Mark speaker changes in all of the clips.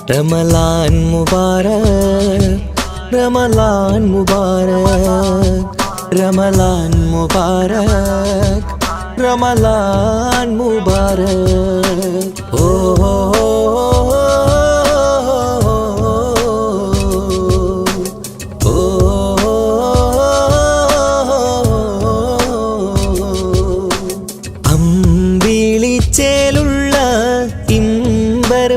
Speaker 1: रमलान मुबारक, रमलान मुबारक, रमलान मुबारक, रमलान मुबारक। ओ അമ്പിളിച്ചേലുള്ള ഇമ്പർമണമുള്ള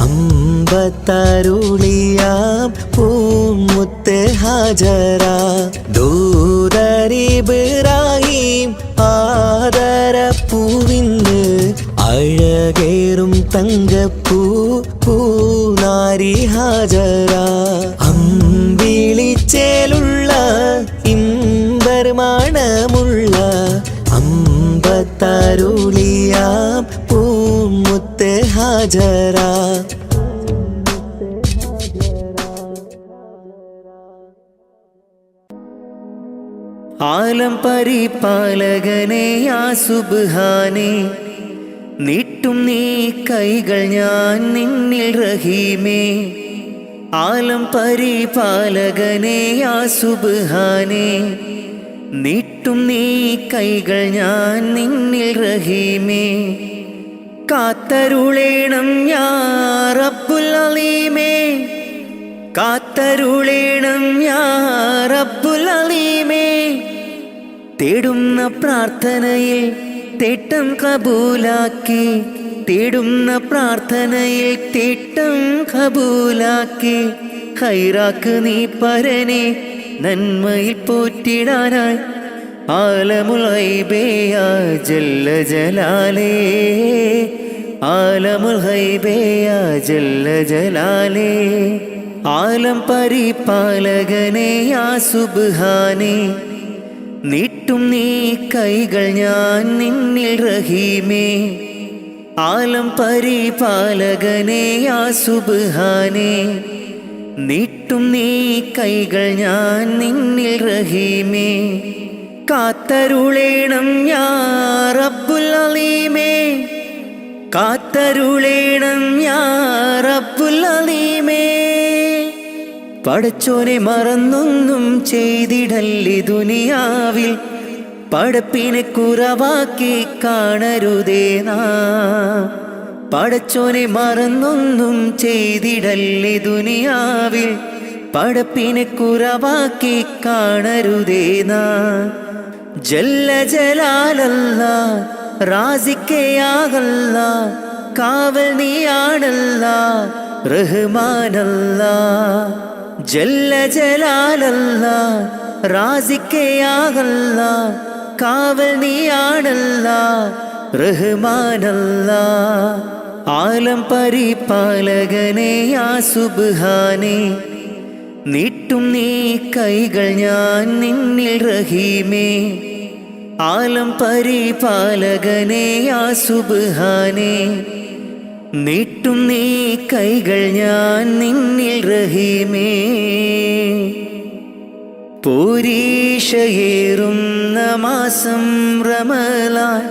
Speaker 1: അമ്പത്തരുളിയാം പൂമുത്ത് ഹാജറ ദൂതരിബ്രാഹിം ആദരപ്പൂവിന്ന് അഴകേറും തങ്കപ്പൂ പൂനാരി ഹാജറ അമ്പിളിച്ചേലുള്ള ഇമ്പർമണമുള്ള അമ്പത്തരുളിയാം പൂമുത്ത് ഹാജറ
Speaker 2: ആലം പരിപാലകനെ യാ സുബ്ഹാനേ നീട്ടും നീ കൈകൾ ഞാൻ നിന്നിൽ റഹീമേ ആലം പരിപാലകനെ യാ സുബ്ഹാനേ നീട്ടും നീ കൈകൾ ഞാൻ നിന്നിൽ റഹീമേ കാത്തരുളേണം യാ റബ്ബുൽ അലീമേ കാത്തരുളേണം യാ റബ്ബുൽ അലീമേ തേടുന്ന പ്രാർത്ഥനയിൽ തേട്ടം കബൂലാക്കി തേടുന്ന പ്രാർത്ഥനയിൽ തേട്ടം കബൂലാക്കി ഖൈറാക്ക് നീ പരനെ നന്മയിൽ പോറ്റിടാനായി ആലമുൽ ഗൈബേ യാ ജല്ല ജലാലേ ആലമുൽ ഗൈബേ യാ ജല്ല ജലാലേ ആലം പരിപാലകനെ യാ സുബ്ഹാനേ നീട്ടും നീ കൈകൾ ഞാൻ നിന്നിൽ റഹീമേ ആലം പരിപാലകനെ യാ സുബ്ഹാനേ നീട്ടും നീ കൈകൾ ഞാൻ നിന്നിൽ റഹീമേ കാത്തരുളേണം യാ റബ്ബുൽ അലീമേ കാത്തരുളേണം യാ റബ്ബുൽ അലീമേ പടച്ചോനെ മറന്നൊന്നും ചെയ്തിടല്ലേ ദുനിയാവിൽ പടപ്പിനെ കുറവാക്കി കാണരുതേ നാം പടച്ചോനെ മറന്നൊന്നും ചെയ്തിടല്ലേ ദുനിയാവിൽ പടപ്പിനെ കുറവാക്കി കാണരുതേ നാം ജല്ല ജലാലല്ലാ റാസിക്കയാകല്ലാ കാവൽ നീയാണല്ലാ റഹ്മാനല്ലാ ജല്ല ജലാലല്ലാ റാസിക്കയാകല്ലാ കാവൽ നീയാണല്ലാ റഹ്മാനല്ലാ ആലം പരിപാലകനെ യാ സുബ്ഹാനേ നീട്ടും നീ കൈകൾ ഞാൻ നിന്നിൽ റഹീമേ ആലം പരിപാലകനെ യാ സുബ്ഹാനേ നീട്ടും നീ കൈകൾ ഞാൻ നിന്നിൽ റഹീമേ പോരീഷയേറുന്ന മാസം റമളാൻ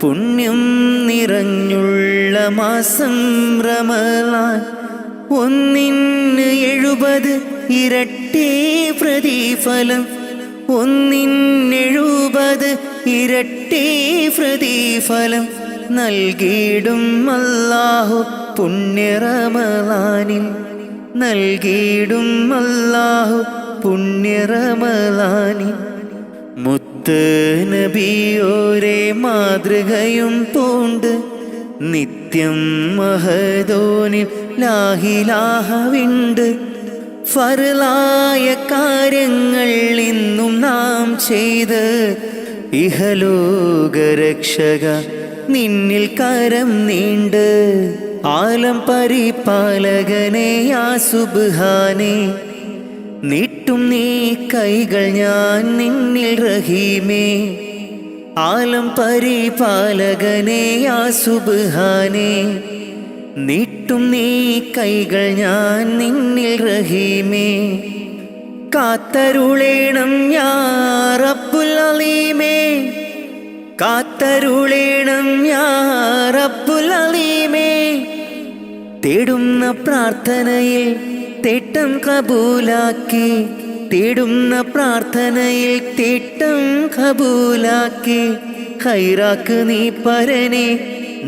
Speaker 2: പുണ്യം നിറഞ്ഞുള്ള മാസം റമളാൻ ഒന്നിന് 70 ഇരട്ടി പ്രതിഫലം ഒന്നിന് 70 ഇരട്ടി പ്രതിഫലം നൽകിയിടും അല്ലാഹു പുണ്യ റമളാനിൽ നൽകിയിടും അല്ലാഹു പുണ്യ റമളാനിൽ മുത്ത് നബിയോരെ മാതൃകയും പൂണ്ട് നിത്യം മഹദോനിൽ ലാഹിലാഹവിണ്ട് ഫർലായ കാര്യങ്ങൾ ഇന്നും നാം ചെയ്ത് ഇഹലോകരക്ഷക നിന്നിൽ കരം നീണ്ട് ആലം പരിപാലകനെ യാ സുബ്ഹാനേ നീട്ടും നീ കൈകൾ ഞാൻ നിന്നിൽ റഹീമേ ആലം പരിപാലകനെ യാ സുബ്ഹാനേ നീട്ടും നീ കൈകൾ ഞാൻ നിന്നിൽ റഹീമേ കാത്തരുളേണം യാ റബ്ബുൽ അലീമേ കാത്തരുളേണം യാ റബ്ബുൽ അലീമേ തേടുന്ന പ്രാർത്ഥനയിൽ തേട്ടം കബൂലാക്കി, തേടുന്ന പ്രാർത്ഥനയിൽ തേട്ടം കബൂലാക്കി. ഖൈറാക്ക് നീ പരനെ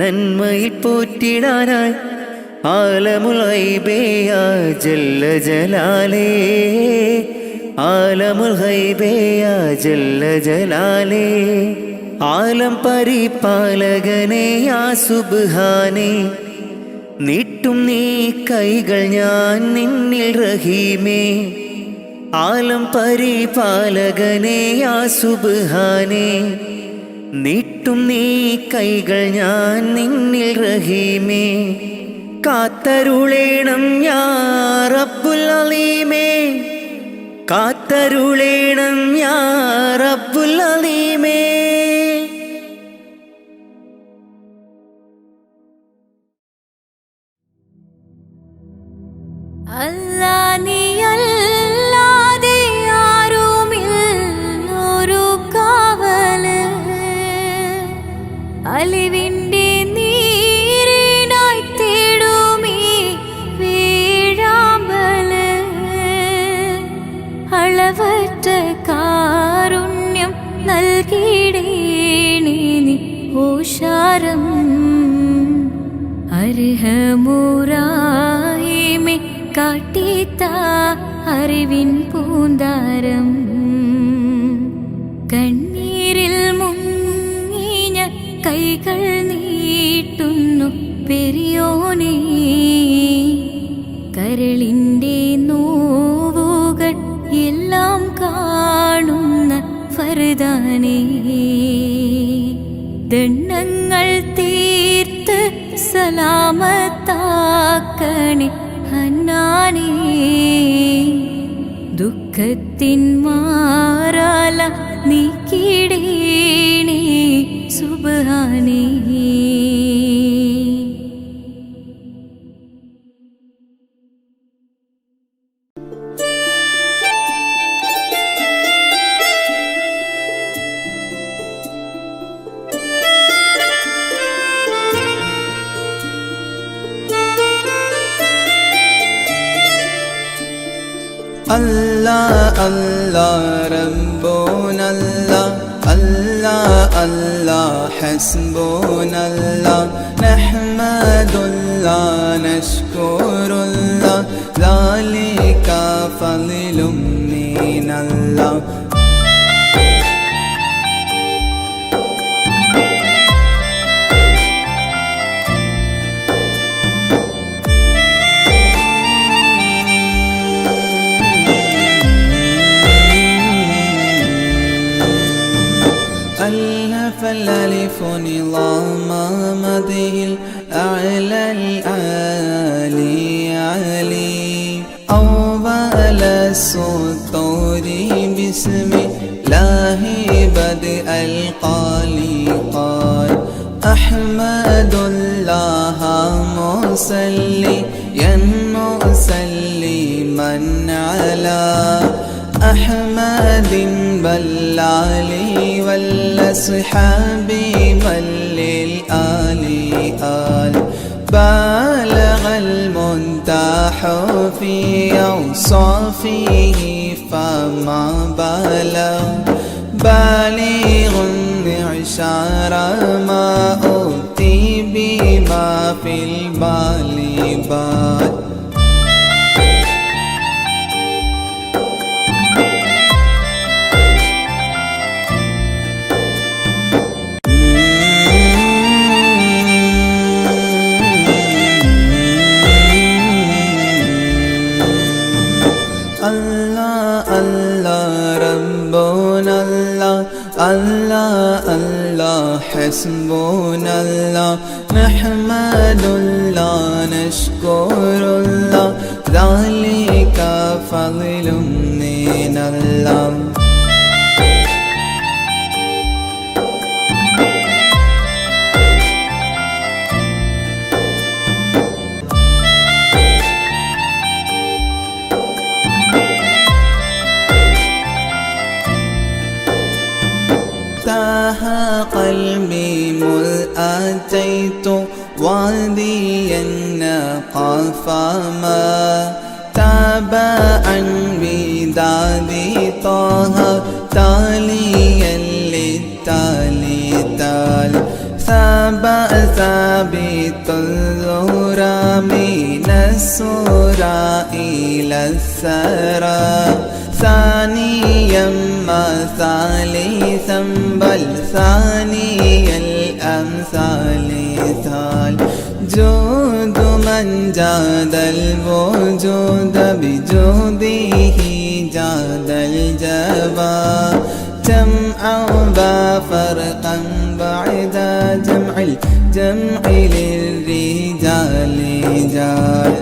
Speaker 2: നന്മയിൽ പോറ്റിടാനായി. ആലമുൽ ഗൈബിയ ജല്ല ജലാലേ, ആലമുൽ ഗൈബിയ ജല്ല ജലാലേ. ആലം പരിപാലകനെ യാ സുബ്ഹാനേ, നീട്ടും നീ കൈകൾ ഞാൻ നിന്നിൽ റഹീമേ. ആലം പരിപാലകനെ യാ സുബ്ഹാനേ, നീട്ടും നീ കൈകൾ ഞാൻ നിന്നിൽ റഹീമേ. കാത്തരുളേണം യാ റബ്ബുൽ അലീമേ, കാത്തരുളേണം യാ റബ്ബുൽ അലീമേ.
Speaker 3: അല്ലാ നീയല്ലാതെ ആരുമില്ലൊരു കാവല്, അലിവിൻ്റെ നീരിനായി തേടുമീ വീഴാമ്പല്. അളവറ്റ കാരുണ്യം നൽകിടേണേ നീ ഓശാരം. അർഹമുറാഹിമേ കാട്ടിത്ത അറിവിൻ പൂന്താരം. കണ്ണീരിൽ മുങ്ങിഞ്ഞ കൈകൾ നീട്ടുന്നു പെരിയോനേ, കരളിൻ്റെ നോവുകൾ എല്ലാം കാണുന്ന ഫർദാനേ. ദണ്ണങ്ങൾ തീർത്ത് സലാമത്താക്കണേ ഹന്നാനേ, ദുഃഖത്തിൻ മാറാല നീക്കിടേണേ സുബ്ഹാനേ.
Speaker 4: Allah Allah Rabbunallah, Allah Allah Hasbunallah. Nahmadullah nashkurullah, Zalika fadlun minallah. فالألف نظام مده الأعلى العالي علي، أول السطور بسم الله بدء القالي قال. أحمد الله مسليا مسلما على أحمد بلالي والأصحاب من للآل آل. بالغ المنتاح في أوصافه فما بلغ، بالغ معشار ما أوتي بما في البال بال. Allah Allah Hasbunallah, Nahmadullah nashkurullah, Zalika fadlun minallah. قلبي مذ أتيت واديا قفما تابعا بداد طه تاليا للتالي تال ثابت الزهرى من السورى إلى الثرى ثانيا ما ثالثا بل ثاني الأمثال ثال جود من جاد الوجود بجوده جاد الجبا جمعا وفرقا بعد جمع الجمع للرجال جال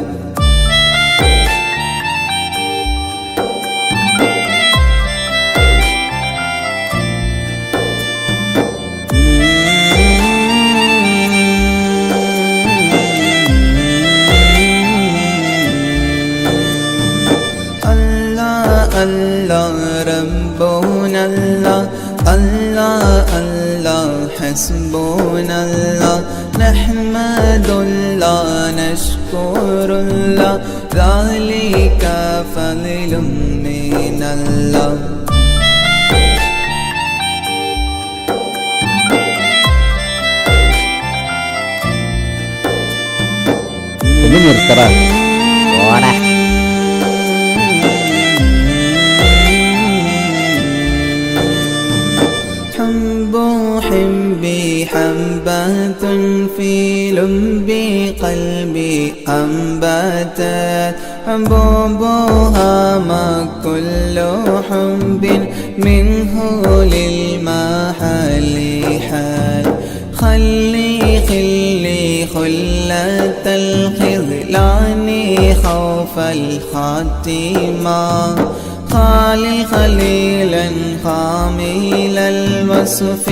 Speaker 4: الله ربنا الله الله الله حسبنا الله نحمد الله نشكر الله ذلك فضل من الله
Speaker 5: ഒന്ന് നിർത്തറ ഓടാ
Speaker 4: حبي حبة في لب قلبي أنبتت حبوبها ما كل حب منه للمحل حال خلي خلة الخذلان خوف الخاتمة خليلا خامل الوصف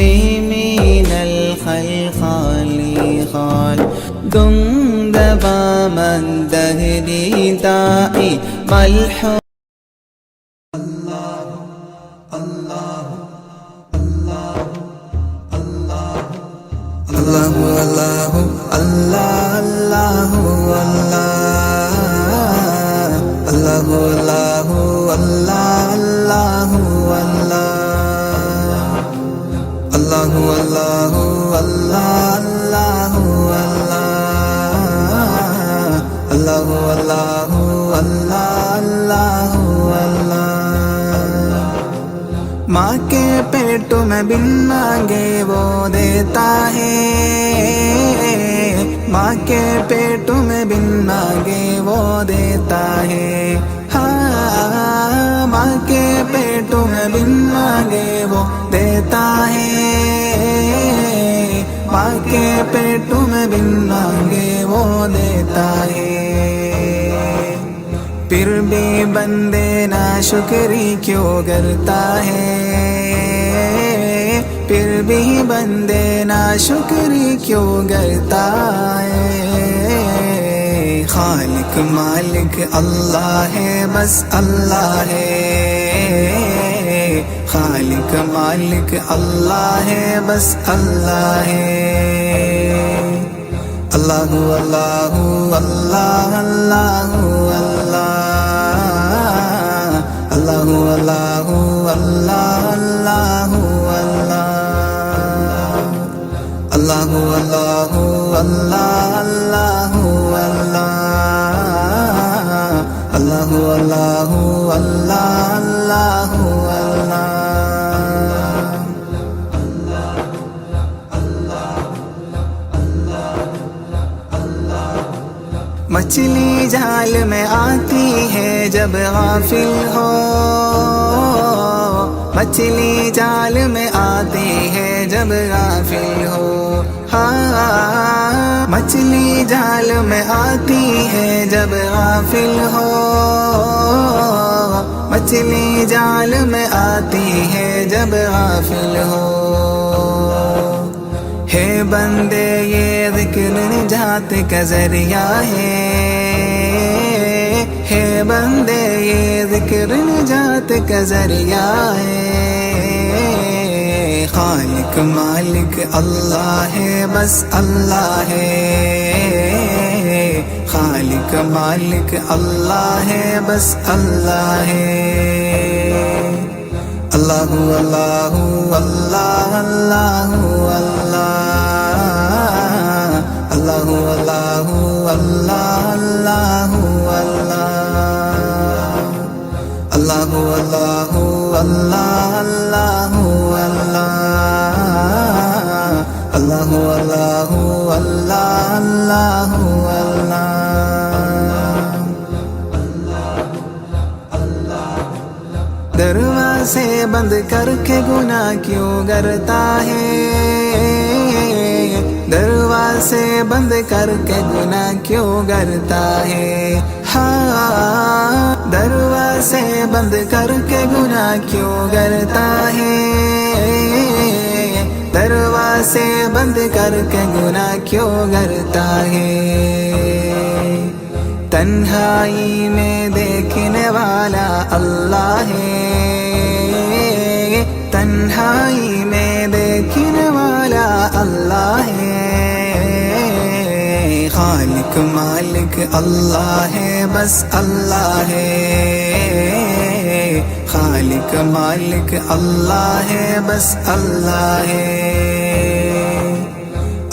Speaker 4: من الخلخال خال دندب من دهري داعي ملحوظ الله الله الله الله الله الله الله الله الله الله الله الله الله माँ के पेट में बिन मांगे वो देता है माँ के पेट में बिन मांगे वो देता है हाँ माँ के पेट में बिन मांगे वो देता है माँ के पेट में बिन मांगे वो देता है फिर भी बंदे ना शुक्री क्यों करता है फिर भी बंदे ना शुक्री क्यों करता है खालिक मालिक अल्लाह है बस अल्लाह है खालिक मालिक अल्लाह है बस अल्लाह है अल्लाह अल्लाह अल्लाह अल्लाह अल्लाह अल्लाह अल्लाह अल्लाह अल्लाह अल्लाह अल्लाह अल्लाह अल्लाह अल्लाह मछली जाल में आती है जब गाफिल हो मछली जाल में आती है जब गाफिल हो हाँ मछली जाल में आती है जब गाफिल हो मछली जाल में आती है जब गाफिल हो है बंदे ये ज़िक्र निजात का ज़रिया है बंदे ये ज़िक्र निजात का ज़रिया है खालिक मालिक अल्लाह है बस अल्लाह है खालिक मालिक अल्लाह है बस अल्लाह है अल्लाहु अल्लाहु अल्लाह अल्लाहु अल्लाह अल्लाहु अल्लाहु अल्लाह अल्लाहु अल्लाह अल्लाहु अल्लाहु अल्लाह अल्लाहु अल्लाह अल्लाहु अल्लाहु अल्लाह अल्लाहु अल्लाह दरवाजे बंद करके गुनाह क्यों करता है दरवाजे बंद करके गुनाह क्यों करता है हाँ दरवाजे बंद करके गुनाह क्यों करता है दरवाजे बंद करके गुनाह क्यों करता है तन्हाई में देखने वाला अल्लाह है तन्हाई में देखने वाला अल्लाह है खालिक मालिक अल्लाह है बस अल्लाह है खालिक मालिक अल्लाह है बस अल्लाह है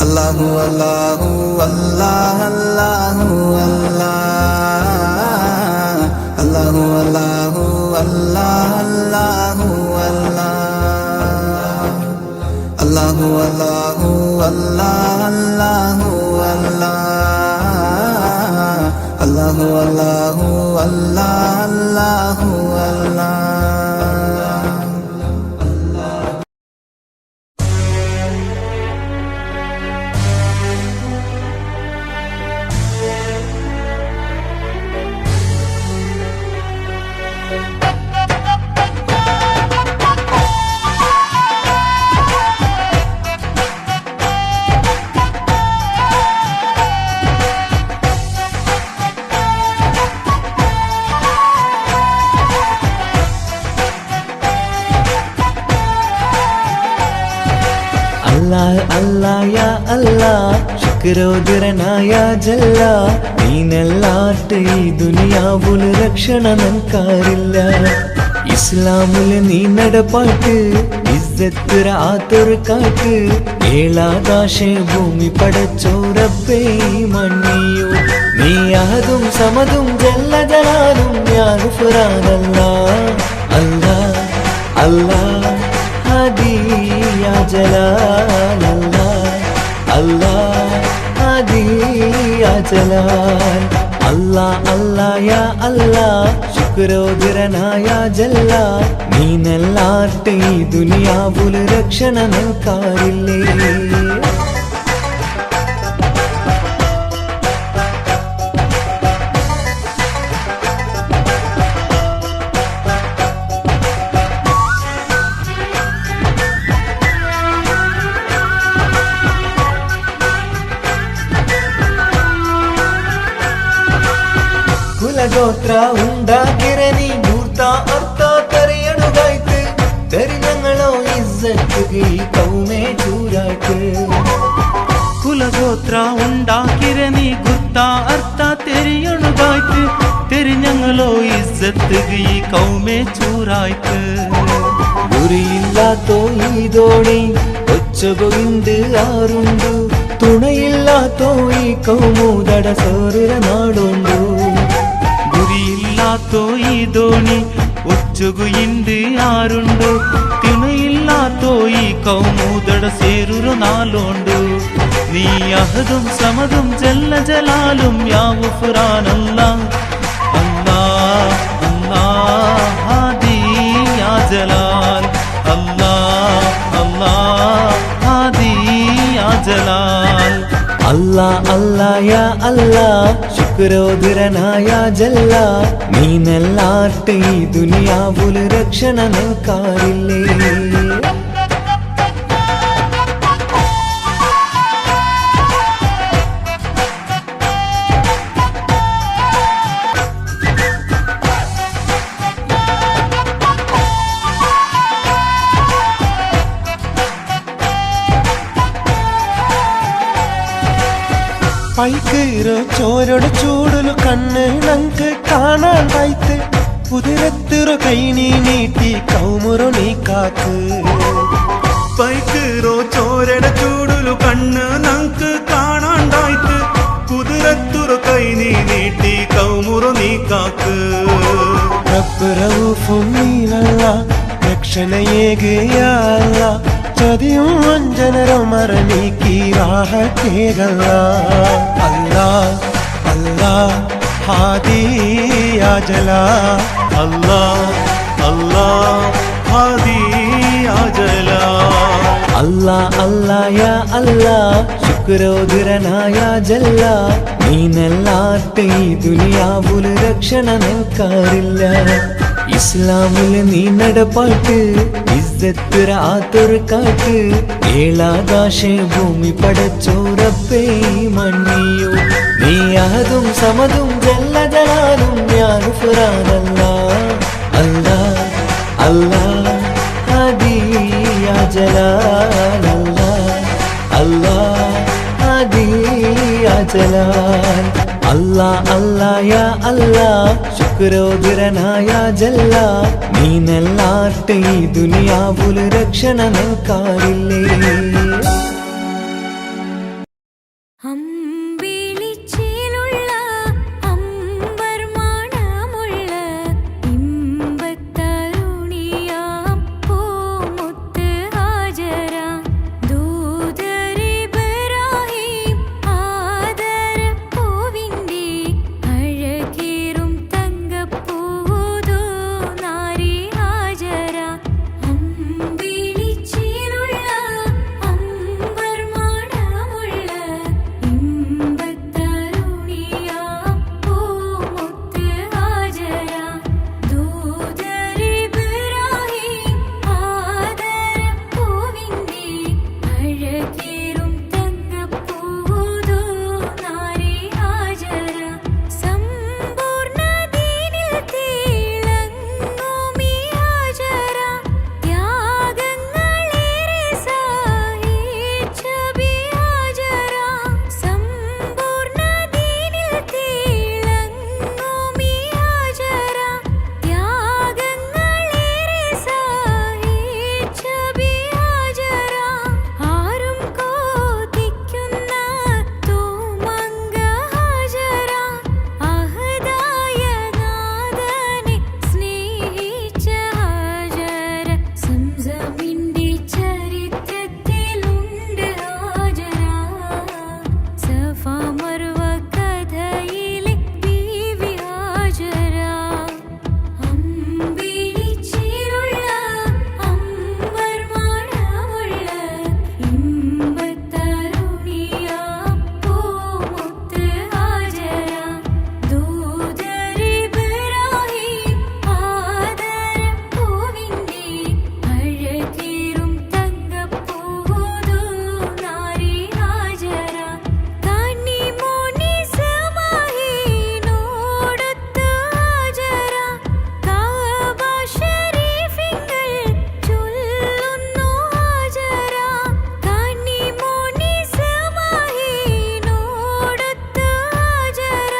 Speaker 4: अल्लाहु अल्लाहु अल्लाह अल्लाहु अल्लाह अल्लाहु अल्लाहु अल्लाह अल्लाहु अल्लाह अल्लाहु अल्लाहु अल्लाह अल्लाहु अल्लाह अल्लाहु अल्लाहु अल्लाह अल्लाहु अल्लाह
Speaker 1: അല്ലാഹ് അല്ലാഹ് യാ അല്ലാഹ് ശുക്രോദരനായ ജല്ല നീനല്ലാട്ട് ഈ ദുനിയാവുല് രക്ഷണ നൻകാരില്ല ഇസ്ലാമുല് നീ നടപ്പാട്ട് ഇസ്സത്ത് റാത്തൊരു കാട്ട് ഏഴാകാശ ഭൂമി പടച്ചോ റബ്ബേ മണ്ണിയോ നീ അഹദും സമദും ജല്ല ജലാലും യാ ഗുഫ്രാനല്ലാഹ് അല്ലാഹ് അല്ലാഹ് हादी या जलाल अल्लाह अल्लाह हादी या जलाल अल्लाह अल्लाह या अल्लाह ശുക്രോദരനായ ജല്ല നീനല്ലാട്ട് ഈ ദുനിയാവുല് രക്ഷണ നിൽക്കാറില്ലേ കുലഗോത്ര ഉണ്ടാക്കിരനി മൂർത്ത അർത്ഥ തെറിയണുകായ്ക്ക് തെരിഞ്ഞങ്ങളോ ഇസ്സത്ത് ഈ കൗമേ ചൂരായ്ക്ക്
Speaker 6: ಕುಲಗೋತ್ರ ഉണ്ടാക്കിരನಿ ಗುರ್ತ ಅರ್ಥ ತೆರಿಯಣುಗಾಯ್ತು ತೆರಿഞ്ഞങ്ങളോ ഇസ്സത്ത് ഈ കൗമേ ചൂരായ്ക്ക്
Speaker 1: ഗുരിയില്ലാത്തോ ഈ ദോണി ഒച്ചകൊയിണ്ട് ആറുണ്ടു തുണയില്ലാത്തോ ഈ കൗമൂതട സോറിര നാടുണ്ടു
Speaker 6: ಗುರಿಯಿಲ್ಲಾತೋ ಈ ದೋಣಿ ಒಚ್ಚುಗು ಇಂಡಿ ಆರುಂಡು ತಿಣಯಿಲ್ಲಾತೋ ಈ ಕೌಮೂದಡ ಸೇರುರು ನಾಲೋಂಡು നീ അഹദും സമദും ജല്ല ജലാലും യാ ഗുഫ്രാനല്ലാഹ് അല്ലാഹ് അല്ലാഹ് ഹാദി യാ ജലാൽ അല്ലാഹ് അല്ലാഹ് ഹാദി യാ ജലാൽ
Speaker 1: അല്ലാഹ് അല്ലാഹ് യാ അല്ലാഹ് ശുക്രോദരനായ ജല്ല നീനല്ലാട്ട് ഈ ദുനിയാവുല് രക്ഷണ നിൽക്കാറില്ലേ
Speaker 7: പൈക്കീറോ ചോരയുടെ ചൂടുಲು കണ്ണ് നങ്ക് കാണാണ്ടായിത്ത് കുതിരത്തിറോ കൈ നീ നീട്ടി കൗമുറോ നീ കാത്ത്
Speaker 6: പൈക്കീറോ ചോരയുടെ ചൂടുലു കണ്ണ് നങ്ക് കാണാണ്ടായിത്ത് കുതിരത്തുറ കൈ നീ നീട്ടി കൗമുറോ നീ കാക്ക്
Speaker 7: റബ്ബ് റഊഫും നീനല്ല രക്ഷണയേകയല്ല ചതിയും വഞ്ചനരോ മറനീക്കി റാഹത്തേകല്ല അല്ലാ അല്ലാ ഹാദിയാ ജലാ
Speaker 6: അല്ലാ അല്ലാ ഹാദിയാ ജലാ
Speaker 1: അല്ലാ അല്ലാ യാ അല്ലാ ശുക്രോധരനായ ജല്ല നീനല്ലാത്ത ഈ ദുനിയാവുല് രക്ഷണ നിൽക്കാറില്ല ഇസ്ലാമില് നീ നടപ്പാട്ട് ഇസ്സത്ത് റാത്തൊരു കാട്ട് ഏഴാകാശ ഭൂമി പടച്ചോറപ്പേ മണ്ണിയോ നീ അഹദും സമതും ജല്ല ജലാലും ഞാൻ ഫുറാനല്ല അല്ലാ അല്ലാ ഹാദിയാ ജലാൽ അല്ലാ അല്ലാ ഹാദിയാ ജലാൽ അല്ലാ അല്ലാ യാ അല്ലാ ശുക്രോധരനായ ജല്ല നീനല്ലാത്ത ഈ ദുനിയാവുല് രക്ഷണ നിൽക്കാറില്ലേ
Speaker 3: അമ്പിളിച്ചേലുള്ള അമ്പർമാണമുള്ള ഇമ്പത്തരുണിയാം പൂമുത്ത് ഹാജര ദൂതരിബ്രാഹിം ആദരപ്പൂവിൻ്റെ അഴകേറും തങ്കപ്പൂതോ നാരി ഹാജര അമ്പിളിച്ചേലുള്ള അമ്പർമാണമുള്ള ഇമ്പത്തരുണിയാം പൂമുത്ത് ഹാജര ദൂതരിബ്രാഹിം ആദരപ്പൂവിൻ്റെ അഴകേറും തങ്കപ്പൂതോ നാരി ഹാജര സമ്പൂർണ്ണ ദീനിൽ തിളങ്ങുമീ ഹാജര ത്യാഗങ്ങളേറെ സഹിച്ച ബി ഹാജര സമ്പൂർണ്ണ ദീനിൽ തിളങ്ങുമീ ഹാജര ത്യാഗങ്ങളേറെ സഹിച്ച ബി ഹാജര ആരും കൊതിക്കുന്ന തൂമങ്ക ഹാജര അഹദായ നാഥനെ സ്നേഹിച്ച ഹാജര സംസമിന്റെ ചരിത്രത്തിലുണ്ട് ഹാജര സഫ മർവ കഥയിലെ ബീവി ഹാജര അമ്പിളിച്ചേലുള്ള അമ്പർമാണമുള്ള ഇമ്പത്തരുണിയാം പൂമുത്ത് ഹാജര ദൂതരിബ്രാഹിം ആദരപ്പൂവിൻ്റെ അഴകേറും തങ്കപ്പൂതോ നാരി ഹാജര കന്നിമോനി സമാഹിനോടൊത്ത് ഹാജര കഅബ ശരീഫിങ്കൽ ചൊല്ലുന്നു ഹാജര കന്നിമോനി സമാഹിനോടൊത്ത് ഹാജര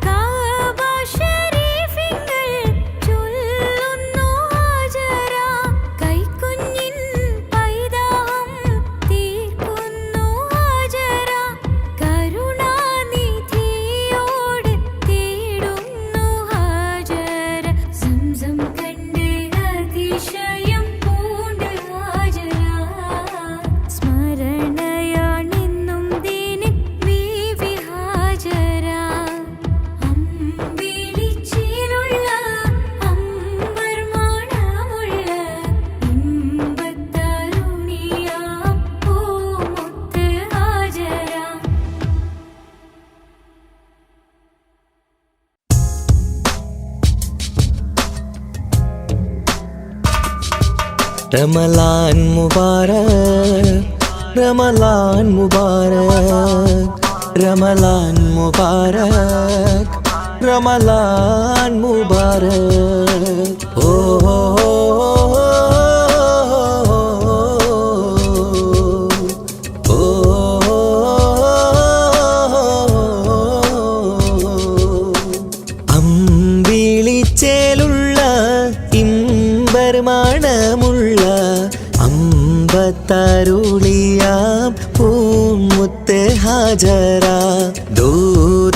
Speaker 3: കഅബ ശരീഫിങ്കൽ ചൊല്ലുന്നു ഹാജര കൈക്കുഞ്ഞിൻ പൈതാഹം തീർക്കുന്നു ഹാജര കരുണാനിധിയോട് തേടുന്നു ഹാജര സംസം കണ്ട് അതിശയം പൂണ്ട് ഹാജര സ്മരണയാണെന്നും ദീനിൻ ബീവി ഹാജര അമ്പിളിച്ചേലുള്ള അമ്പർമാണമുള്ള ഇമ്പത്തരുണിയാം പൂമുത്ത് ഹാജര
Speaker 1: റമലാൻ മുബാരക് റമലാൻ മുബാരക് റമലാൻ മുബാരക് റമലാൻ മുബാരക് ഓ ഓ പൂമുത്ത് ഹാജര ദൂതരിബ്രാഹിം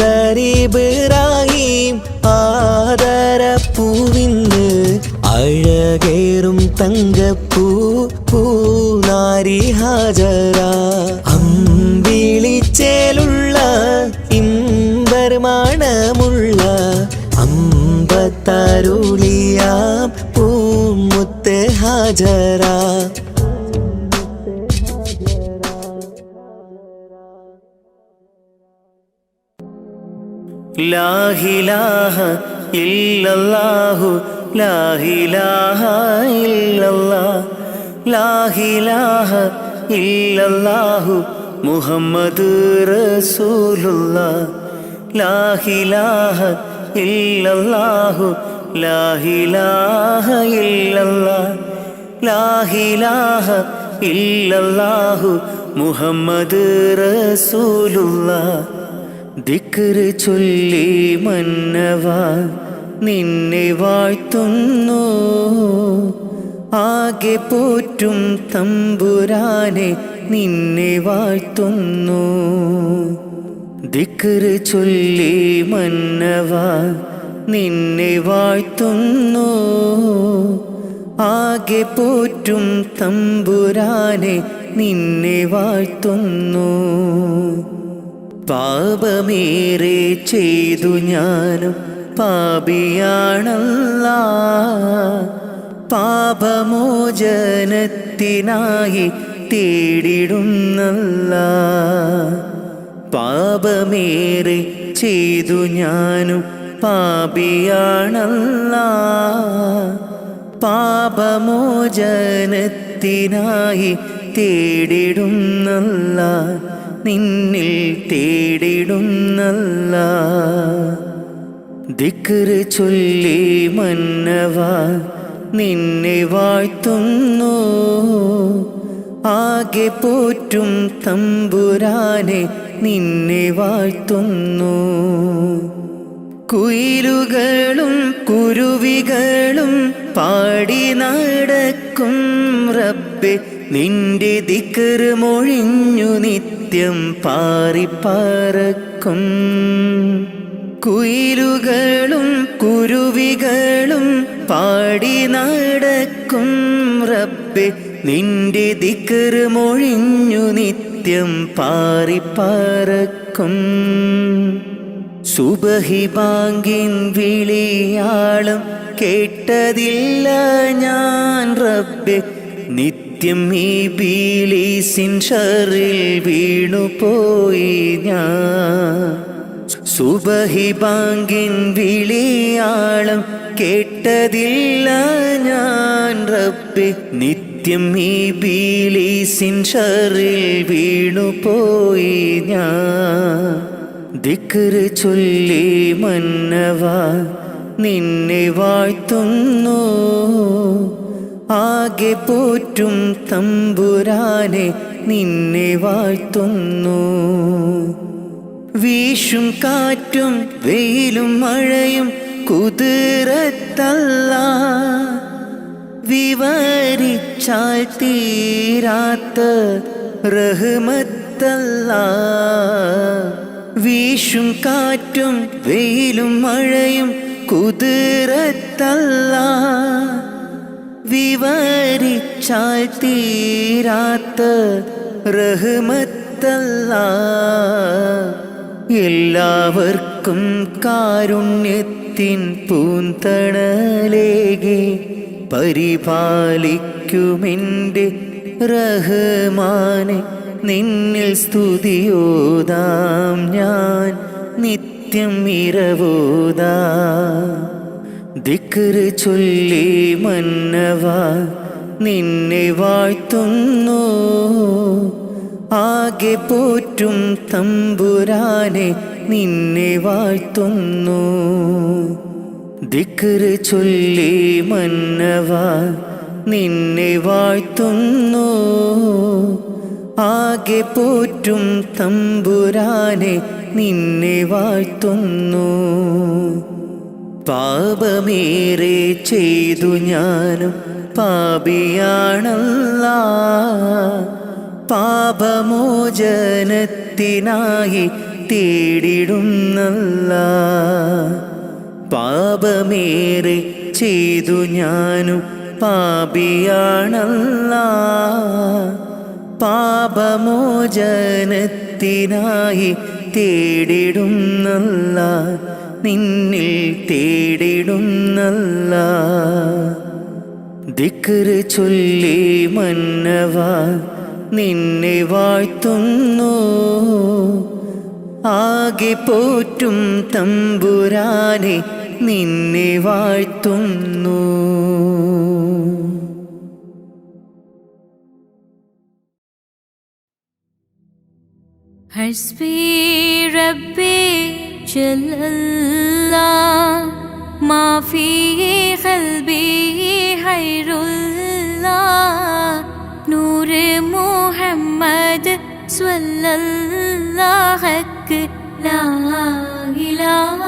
Speaker 1: ആദരപ്പൂവിന്ന് അഴകേറും തങ്കപ്പൂ പൂനാരി ഹാജര അമ്പിളിച്ചേലുള്ള ഇമ്പർമാണമുള്ള അമ്പത്തരുളിയ പൂമുത്ത് ഹാജര
Speaker 2: ലാ ഇലാഹ ഇല്ലല്ലാഹു ലാ ഇലാഹ ഇല്ലല്ലാഹ് ലാ ഇലാഹ ഇല്ലല്ലാഹു മുഹമ്മദ് റസൂലുള്ളാഹ് ലാ ഇലാഹ ഇല്ലല്ലാഹു ലാ ഇലാഹ ഇല്ലല്ലാഹ് ലാ ഇലാഹ ഇല്ലല്ലാഹു മുഹമ്മദ് റസൂലുള്ളാഹ് ദിക്റ് ചൊല്ലി മന്നവാ നിന്നെ വാഴ്ത്തുന്നു ആകെ പോറ്റും തമ്പുരാനെ നിന്നെ വാഴ്ത്തുന്നു ദിക്റ് ചൊല്ലി മന്നവാ നിന്നെ വാഴ്ത്തുന്നു ആകെ പോറ്റും തമ്പുരാനെ നിന്നെ വാഴ്ത്തുന്നു പാപമേറെ ചെയ്തു ഞാനും പാപിയാണല്ലാ പാപമോചനത്തിനായി തേടിടുന്നല്ലാ പാപമേറെ ചെയ്തു ഞാനും പാപിയാണല്ലാ പാപമോചനത്തിനായി തേടിടുന്നല്ലാ നിന്നിൽ തേടിടുന്നല്ലാ ദിക്റ് ചൊല്ലി മന്നവാ നിന്നെ വാഴ്ത്തുന്നു ആകെ പോറ്റും തമ്പുരാനെ നിന്നെ വാഴ്ത്തുന്നു കുയിലുകളും കുരുവികളും പാടി നടക്കും റബ്ബേ നിന്റെ ദിക്റ് മൊഴിഞ്ഞു നിത്യം പാറിപ്പറക്കും കുയിലുകളും കുരുവികളും പാടി നടക്കും റബ്ബേ നിന്റെ ദിക്റ് മൊഴിഞ്ഞു നിത്യം പാറിപ്പറക്കും സുബഹി ബാങ്കിൻ വിളിയാളം കേട്ടതില്ല ഞാൻ റബ്ബേ നിത്യം ഈ ബീലീസിൻ ഷറിൽ വീണുപോയി ഞാൻ സുബഹി ബാങ്കിൻ വിളിയാളം കേട്ടതില്ല ഞാൻ റബ്ബേ നിത്യം ഈ ബീലീസിൻ ഷറിൽ വീണുപോയി ഞാൻ ദിക്റ് ചൊല്ലി മന്നവാ നിന്നെ വാഴ്ത്തുന്നു ആകെ പോറ്റും തമ്പുരാനെ നിന്നെ വാഴ്ത്തുന്നു വീശും കാറ്റും വെയിലും മഴയും കുതിരത്തല്ലാ വിവരിച്ചാൽ തീരാത്ത റഹ്മത്തല്ലാ വീശും കാറ്റും വെയിലും മഴയും കുതിരത്തല്ലാ വിവരിച്ചാൽ തീരാത്ത റഹ്മത്തല്ലാ എല്ലാവർക്കും കാരുണ്യത്തിൻ പൂന്തണലേകെ പരിപാലിക്കുമെൻ്റെ റഹ്മാനെ നിന്നിൽ സ്തുതിയോതാം ഞാൻ നിത്യം ഇരവോതാം ദിക്റ് ചൊല്ലി മന്നവാ നിന്നെ വാഴ്ത്തുന്നു ആകെ പോറ്റും തമ്പുരാനെ നിന്നെ വാഴ്ത്തുന്നു ദിക്റ് ചൊല്ലി മന്നവാ നിന്നെ വാഴ്ത്തുന്നു ആകെ പോറ്റും തമ്പുരാനെ നിന്നെ വാഴ്ത്തുന്നു പാപമേറെ ചെയ്തു ഞാനും പാപിയാണല്ലാ പാപമോചനത്തിനായി തേടിടുന്നല്ല. പാപമേറെ ചെയ്തു ഞാനും പാപിയാണല്ല. പാപമോചനത്തിനായി തേടിടുന്നല്ല, നിന്നിൽ തേടിടുന്നല്ല. ദിക്റ് ചൊല്ലി മന്നവാ നിന്നെ വാഴ്ത്തുന്നു. ആകെ പോറ്റും തമ്പുരാനെ നിന്നെ വാഴ്ത്തുന്നു.
Speaker 3: ഹസ്ബി റബ്ബി ജല്ലല്ലാഹ് മാ ഫീ ഖൽബി ഖൈറുല്ലാഹ് നൂറ് മുഹമ്മദ് സ്വല്ലല്ലാഹു ലാ ഇലാഹ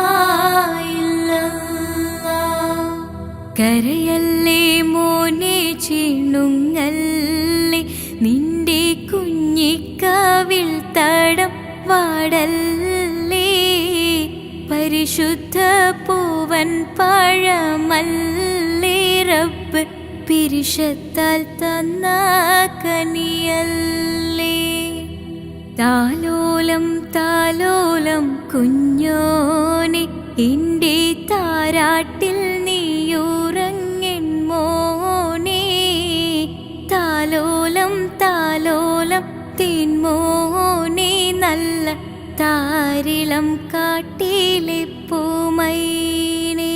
Speaker 3: ഇല്ലല്ലാഹ്. കരയല്ലേ മോനെ ചിണുങ്ങല്ലേ, നിന്റെ കുഞ്ഞിക്കവിൾ തടം വാടല്ലേ. പരിശുദ്ധ പൂവൻ പഴമല്ലേ റബ്ബ് പിരിശത്താൽ തന്ന കനിയല്ലേ. താലോലം താലോലം കുഞ്ഞോനെ എൻ്റെ താരാട്ടിൽ നീയുറങ്ങൻ മോനെ. താലോലം താലോലം തേൻമോനെ നല്ല താരിളം കാട്ടിലെ പൂമൈനേ.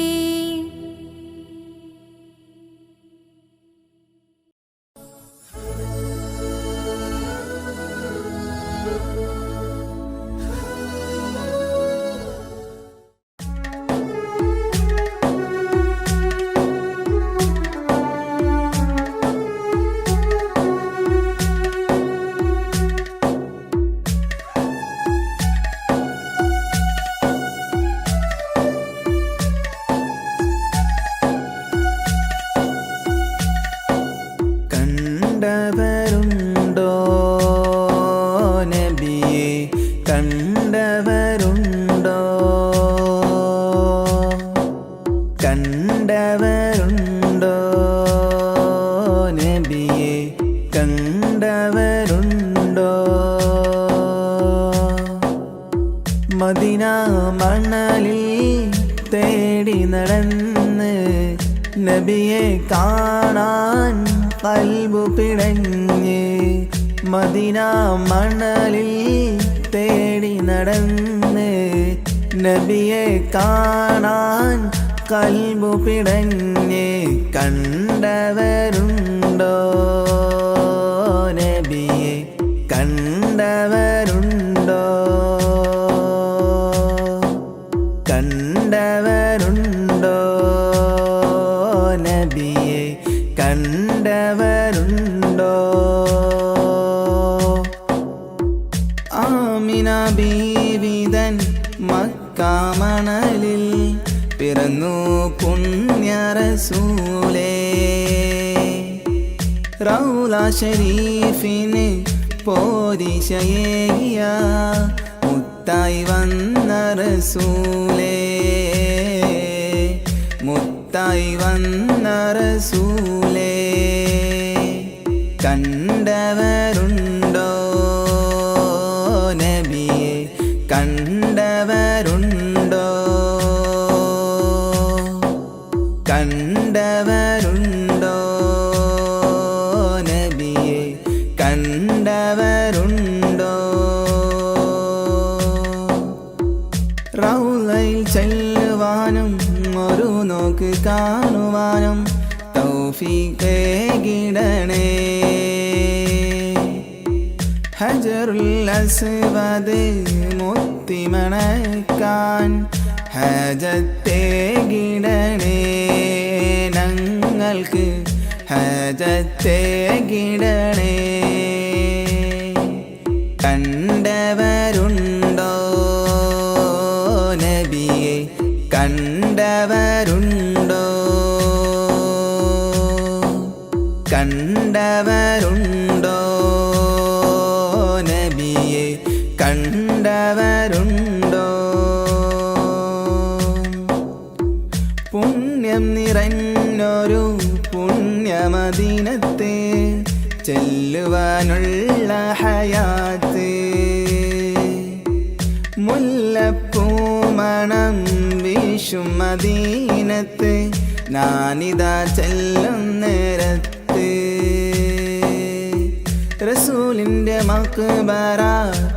Speaker 2: കണ്ടവരുണ്ടോ നബിയെ, കണ്ടവരുണ്ടോ? കണ്ടവരുണ്ടോ നബിയെ, കണ്ടവരുണ്ടോ? മദീന മണലിൽ തേടി നടന്ന് നബിയെ കാണാൻ കൽബു പിടഞ്ഞ്. മദീന മണലിൽ തേടി നടന്ന് നബിയെ കാണാൻ കൽബു പിടഞ്ഞ്. കണ്ടവരുണ്ടോ നബിയെ, കണ്ടവരുണ്ടോ? കണ്ടവരുണ്ടോ നബിയെ, കണ്ടവരുണ്ടോ? ആമിന ബീവിതൻ മക്കാമണലിൽ പിറന്നു പുണ്യ റസൂലേ. റൗള ശരീഫിന് പോരിശയേകിയ മുത്തായി വന്ന റസൂലേ. മുത്തായി വന്ന റസൂലേ. കണ്ടവരുണ്ടോ നബിയെ, കണ്ടവരുണ്ടോ? കണ്ടവരുണ്ടോ നബിയെ, കണ്ടവരുണ്ടോ? റൗളയിൽ ചെല്ലുവാനും ഒരു നോക്ക് കാണുവാനും തൗഫീഖ് കിടണേ. ഹജറുൽ അസ്വദ് മുത്തിമണക്കാൻ ഹജത്തെ കിടണേ. ഞങ്ങൾക്ക് ഹജത്തെ കിടണേ. കണ്ടവരുണ്ടോ നബിയെ, കണ്ടവരുണ്ടോ? കണ്ടവരുണ്ടോ കണ്ടവരുണ്ടോ? പുണ്യം നിറഞ്ഞൊരു പുണ്യമദീനത്തെ ചെല്ലുവാനുള്ള ഹയാത്ത്, മുല്ലപ്പൂമണം വീശും മദീനത്ത് ഞാനിതാ ചെല്ലും നേരത്ത്. റസൂലിൻ്റെ മക്ബറ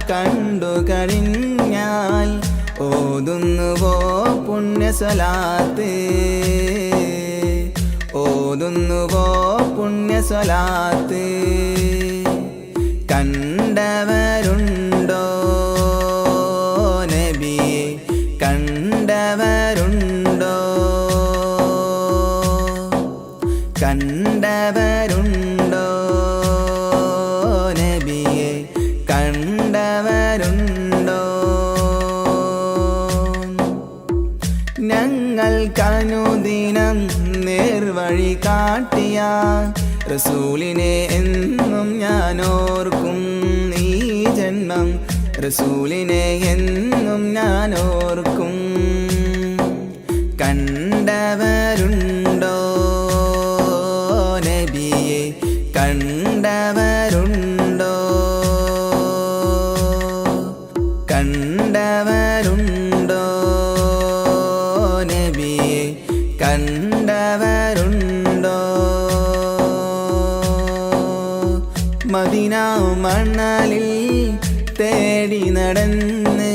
Speaker 2: കണ്ടു കഴിഞ്ഞാൽ ഓതുന്നുവോ പുണ്യസ്വലാത്ത്, ഓതുന്നുവോ പുണ്യസ്വലാത്ത്. കണ്ടവരുണ്ടോ നബിയെ, കണ്ടവരുണ്ടോ? കണ്ടവരുണ്ടോ നബിയെ, കണ്ടവരുണ്ടോ? ഞങ്ങൾക്കനുദിനം നേർവഴി കാട്ടിയ റസൂലിനെ എന്നും ഞാനോർക്കും. ഈ ജന്മം റസൂലിനെ എന്നും ഞാനോർക്കും. കണ്ടവരുണ്ടോ നബിയെ, കണ്ടവരുണ്ടോ? കണ്ടവരുണ്ടോ നബിയെ, കണ്ടവരുണ്ടോ? മദീന മണലിൽ തേടി നടന്ന്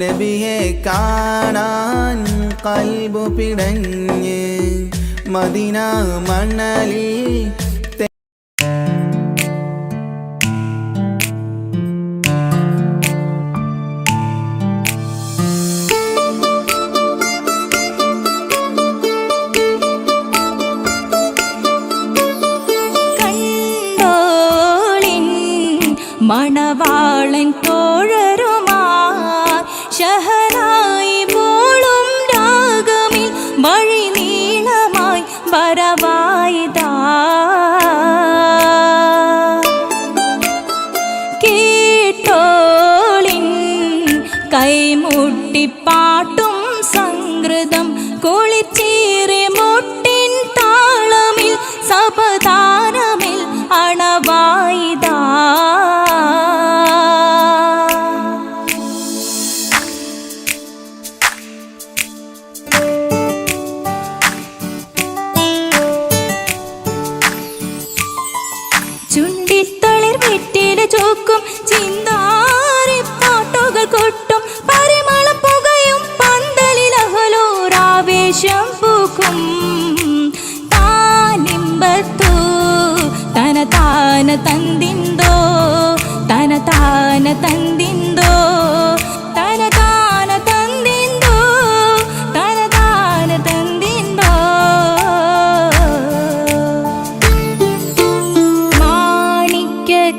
Speaker 2: നബിയെ കാണാൻ കൽബു പിടഞ്ഞ്, മദീന മണലിൽ
Speaker 3: മണവാളൻ തോഴരുമായി ഷഹനായി പോളും രാഗമിൽ വഴി നീളമായി വരവായിതാ. കേട്ടോളിൻ കൈമുട്ടിപ്പാട്ടും സംഗൃതം കുളിച്ചേറി മുട്ടിൻ താളമിൽ സപതാരമിൽ അണവായിതാ. ചുണ്ടിത്തളിർ വെറ്റില ചോക്കും ചിന്താരി പാട്ടുകൾ കൊട്ടും പരിമളം പുകയും പന്തലിൽ അഹലോരാവേശം പൂക്കും. താനിമ്പത്തു തന താന തന്തിന്തോ, തന താന തന്തിന്തോ, തന താന തന്തിന്തോ, തന താന തന്തിന്തോ.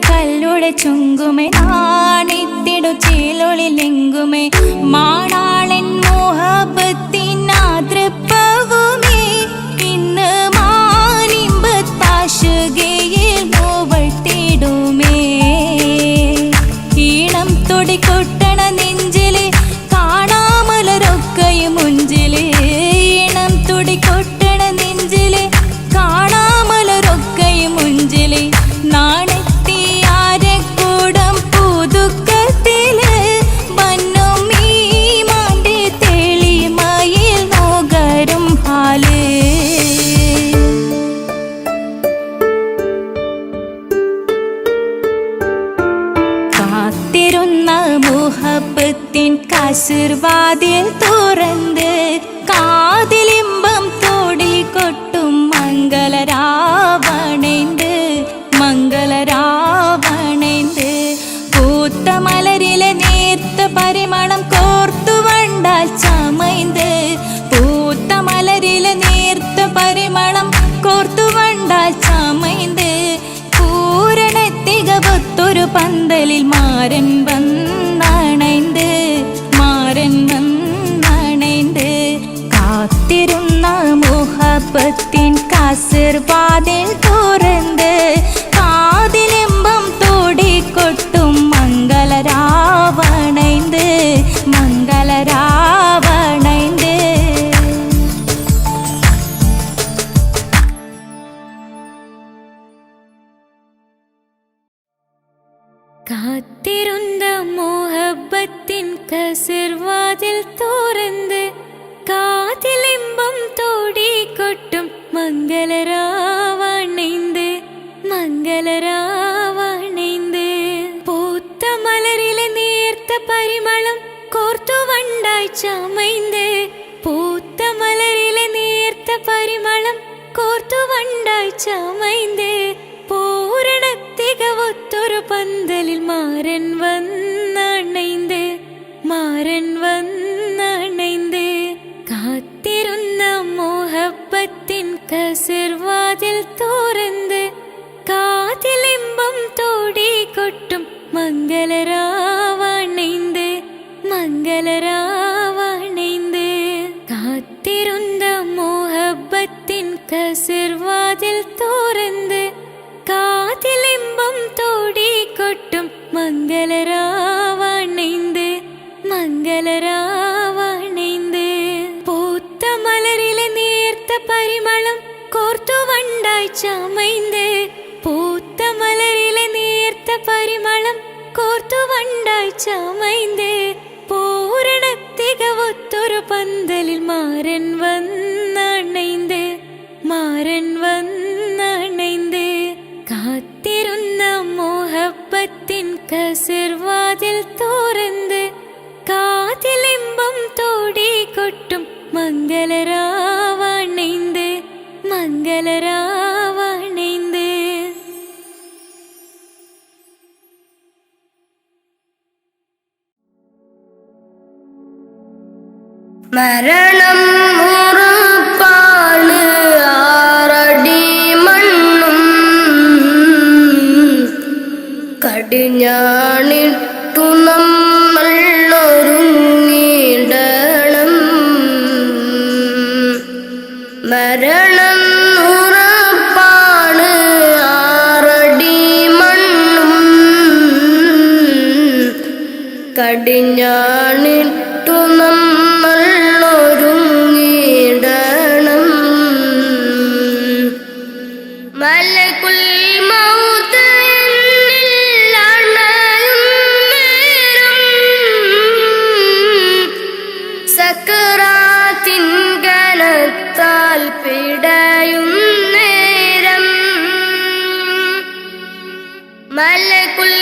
Speaker 3: കല്ലുടെ ചുങ്കുമേ നാണിത്തിടു ചേലൊളിലെങ്കുമേ മാണാളൻ മോഹബത്തിനാതൃപ്പവുമേ ഇന്ന് മാനിമ്പത്താശുകയിൽ നോവട്ടിടുമേ. ഈണം തൊടിക്കൊട്ടണ നെഞ്ചില് കാണാമലരൊക്കെയും മുഞ്ചില്, ഈണം തൊടിക്കൊട്ടണ നെഞ്ചില് കാണാമലരൊക്കെയും മുഞ്ചില്. നാണത്തിയാരക്കൂടം പുതുക്കത്തില് വന്നും ഈ മാന്റെ തെളിമയിൽ നോകരും ഹാല്. കാത്തിരുന്ന മുഹബത്തിൻ കസിർവാതിൽ തുറന്ന് കാതിലിമ്പം തോടി കൊട്ടും മംഗളരാവണേന്ത്, മംഗളരാവണേന്ത്. പൂത്ത മലരിലെ നേർത്ത പരിമളം കോർത്തു വണ്ടാൽ ചമൈന്ത്, പൂത്ത മലരിലെ നേർത്ത പരിമളം കോർത്തു വണ്ടാൽ ചമൈന്ത്. പൂരണ തികവത്തൊരു പന്തലിൽ മാരൻ വന്നണൈന്ത്, മാരൻ വന്നണൈന്ത്. കാത്തിരുന്ന മുഹബത്തിൻ കസിർവാതിൽ തുറന്ന് കാതിലിമ്പം തോടി കൊട്ടും മംഗളരാ കാത്തിരുന്ന മോഹബത്തിൻ കസിർവാതിൽ തുറന്ന് കാതിലിമ്പം തോടിക്കൊട്ടും മംഗളരാവണൈந்து മംഗളരാവണൈந்து പൂത്ത മലരിലെ നേർത്ത പരിമളം കോർത്തു വണ്ടായി ചമൈந்து പൂത്ത മലരിലെ നേർത്ത പരിമളം കോർത്തു വണ്ടായി ചമൈந்து പൂരണ തികവൊത്തൊരു പന്തലിൽ മാരൻ വന്നണൈந்து മാരൻ വന്നണൈந்து കാത്തിരുന്ന മോഹബത്തിൻ കസിർവാതിൽ തുറന്ന് കാതിലിമ്പം തോടിക്കൊട്ടും മംഗളരാവണൈந்து മംഗളരാവണൈந்து കാത്തിരുന്ന മോഹബത്തിൻ കസിർവാതിൽ തുറന്ന് കാതിലിമ്പം തോടിക്കൊട്ടും മംഗളരാവണൈந்து മംഗളരാവണൈந்து പൂത്ത മലരിലെ നേർത്ത പരിമളം കോർത്തു വണ്ടായി ചമൈந்து പൂത്ത മലരിലെ നേർത്ത പരിമളം കോർത്തു വണ്ടായി ചമൈந்து പൂരണ തികവൊത്തൊരു പന്തലിൽ മാരൻ വന്നണൈந்து മാരൻ വന്നണൈந்து കാത്തിരുന്ന മോഹബത്തിൻ കസിർവാതിൽ തുറന്ന് കാതിലിമ്പം തോടിക്കൊട്ടും മംഗളരാവണൈந்து മംഗളരാവണൈந்து
Speaker 8: മരണം ഉറപ്പാണ് ആറടി മണ്ണും കടിഞ്ഞാണിട്ടു നമ്മൾ ഒരുങ്ങിടണം മരണം ഉറപ്പാണ് ആറടി മണ്ണും കടിഞ്ഞാണിട്ടു നമ്മൾ ഒരുങ്ങിടണം മലകുൽ മൗത്ത് എന്നിൽ അണയും നേരം സക്കറാത്തിൻ കനത്താൽ പിടയും നേരം മലകുൽ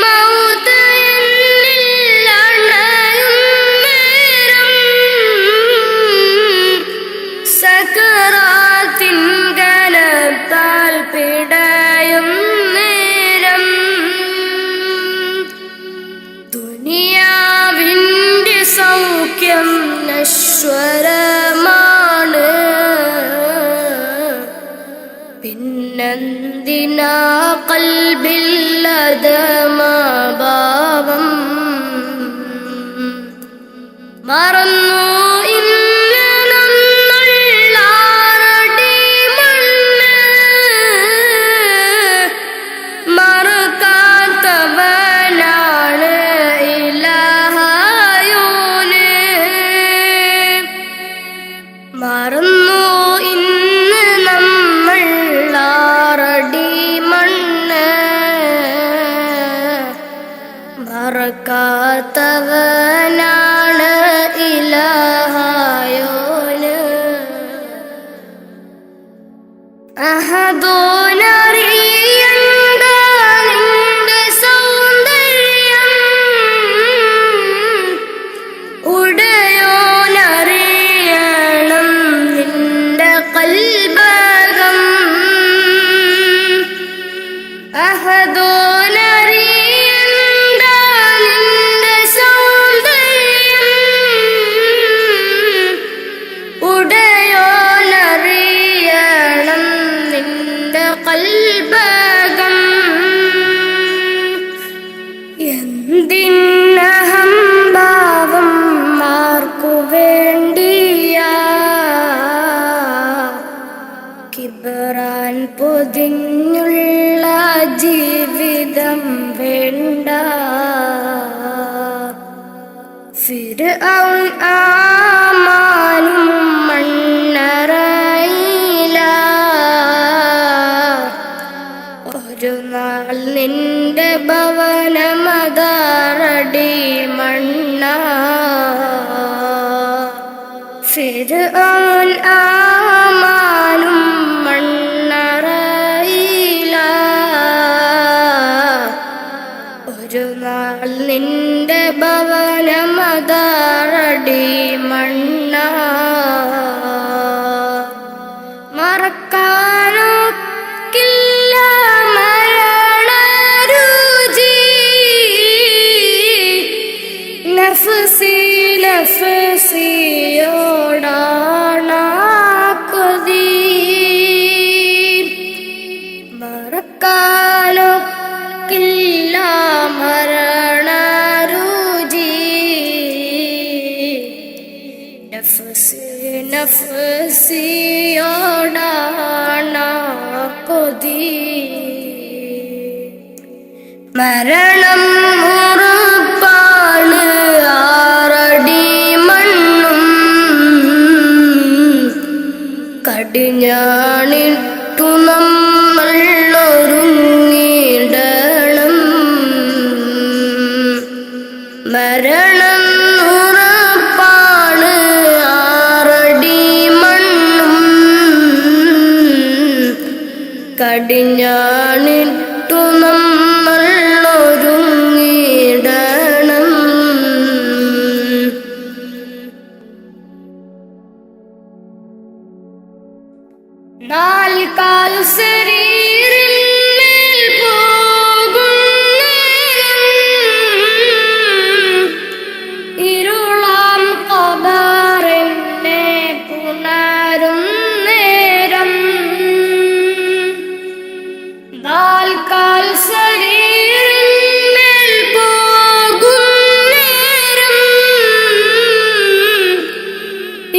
Speaker 8: മൗത്ത് എന്നിൽ അണയും നേരം സക്കറാത്തിൻ കനത്താൽ പിടയും നേരം ദുനിയാവിൻ്റെ സൗഖ്യം നശ്വരമാണ് പിന്നെന്തിനാ കൽബില്ലതമാഭാവം മറന്നു ഇന്ന് നമ്മൾ ആറടി മണ്ണ് മറക്കാത്തവനാണ് ഇലാഹായോന് മറന്നു ഇന്ന് നമ്മൾ ആറടി മണ്ണ് മറക്കാത്തവനാണ് ഇലാഹായോന് അഹദോനറിയണ്ട നിന്റെ സൗന്ദര്യം ഉടയോനറിയണം നിന്റെ കൽബകം അഹദോനറിയണ്ട നിന്റെ സൗന്ദര്യം ഉടയോനറിയണം നിന്റെ കൽബകം എന്തിനഹംഭാവം ആർക്കു വേണ്ടിയാ കിബറാൻ പൊതിഞ്ഞുള്ള ജീവിതം വേണ്ട ഫിർഔൻ ആമാനും മണ്ണറയില ഒരു നാൾ നിന്റെ ഭവനമ ബിദ്അൻ ആമാനും മണ്ണറയില ഒരു നാൾ നിന്റെ ഭവനമതാറടി മണ്ണ മറക്കാനൊക്കില്ല മരണരുചി നഫ്സി നഫ്സിയോടാണ് കൊതി മറക്കാനൊക്കില്ല മരണരുചി നഫ്സി നഫ്സിയോടാണ് കൊതി മരണം ഉറപ്പാണ് ആറടി മണ്ണും കടിഞ്ഞാണിട്ടു നമ്മൾ ഒരുങ്ങിടണം മരണം ഉറപ്പാണ് ആറടി മണ്ണും കടിഞ്ഞാണിട്ടു നമ്മൾ ഒരുങ്ങിടണം നാൽക്കാൽ ശരീരിന്മേൽ പോകും ഇരുളാം ഖബറിനെ പുണരും നേരം നാൽക്കാൽ ശരീരിന്മേൽ പോകും നേരം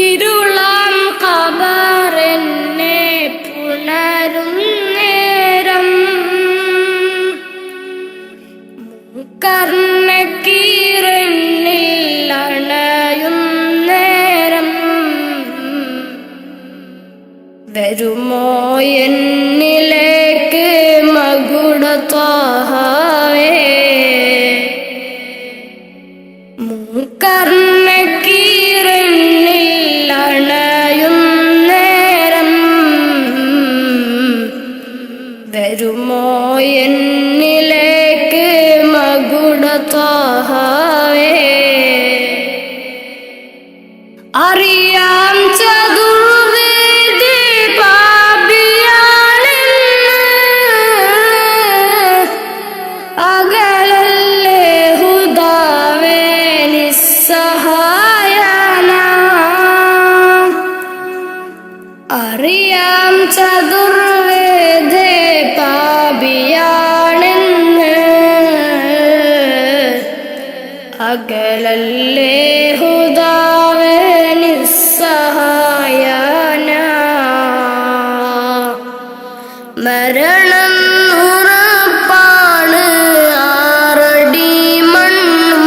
Speaker 8: ഇരുളാം ഖബറിനെ പുണരും നേരം കർണക്കീരണിൽ അണയും നേരം വരുമോ എന്നിലേക്ക് മകുടത്വഹവേ കർണക്കീരണിൽ അണയും നേരം വരുമോ എന്നിലേക്ക് മകുടത്വഹവേ അറിയാം ചതുർവേദി പാപിയാണെന്ന് അകലല്ലേ ഹുദാവേ നിസ്സഹായന അറിയാം ചതുർവേദി പാപിയാണെന്ന് അകലല്ലേ ഹുദാവേ നിസ്സഹായന മരണം ഉറപ്പാണ് ആറടി മണ്ണും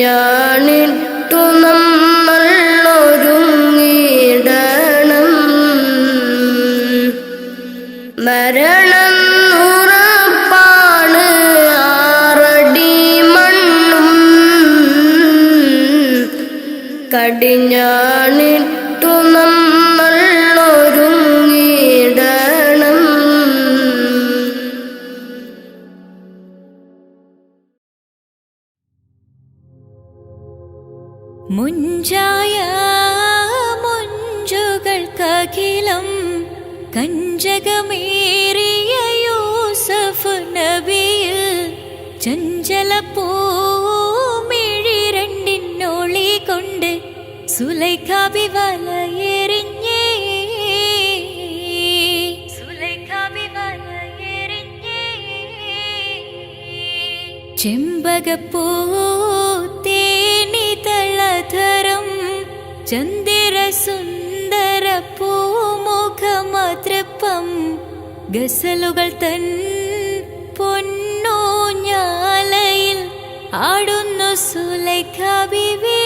Speaker 8: കടിഞ്ഞാണിട്ടു നമ്മൾ ഒരുങ്ങിടണം മരണം ഉറപ്പാണ് ആറടി മണ്ണും കടിഞ്ഞാണിട്ടു നമ്മൾ ഒരുങ്ങിടണം
Speaker 3: മുഞ്ചായ മുഞ്ചുകൾക്കഖിലം കഞ്ചകമേറിയ യൂസഫ് നബിയിൽ ചഞ്ചല പൂമിഴി രണ്ടിനൊളി കൊണ്ട് സുലൈഖ വലയെറിഞ്ഞേ ചെമ്പകപ്പൂ തേനിതളധരം ചന്ദിര സുന്ദര പൂമുഖമതൃപ്പം ഗസലുകൾ തൻ പൊന്നൂഞ്ഞാലയിൽ ആടുന്നു സുലൈഖ ബീവി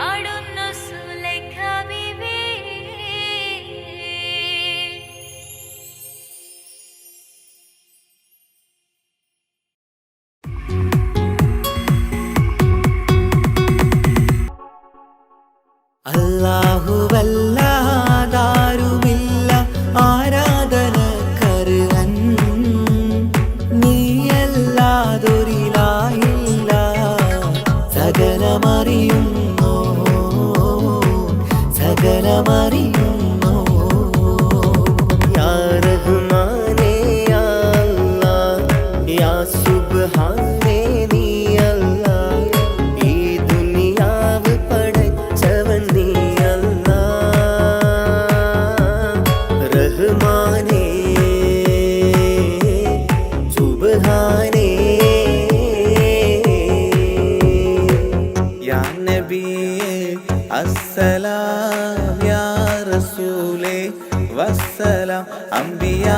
Speaker 3: ആടുന്നു സുലൈഖ ബീവി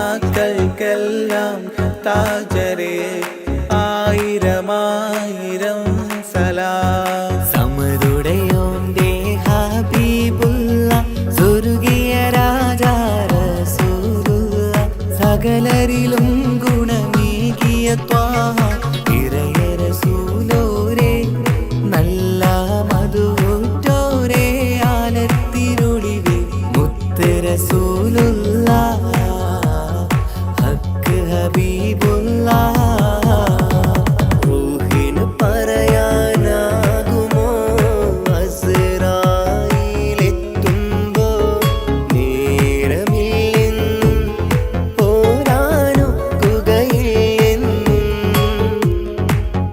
Speaker 2: മക്കൾക്കെല്ലാം താജരേ ആയിരമായിരം സലാം.
Speaker 1: സമതുടയോന്റെ ഹബീബുള്ള സ്വർഗീയ രാജാ റസൂലുള്ള സകലരിലും ഗുണമേകിയ ത്വാഹ ഇറയ റസൂലോരേ നല്ല മധുറ്റോരേ ആലത്തിനൊളിവേ മുത്ത് റസൂലുള്ള ഹക്ക് ഹബീബുള്ള റൂഹിന് പറയാനാകുമോ അസ്റായിലെത്തുമ്പോ നേരമില്ലെന്നും പോരാനൊക്കുകയില്ലെന്നും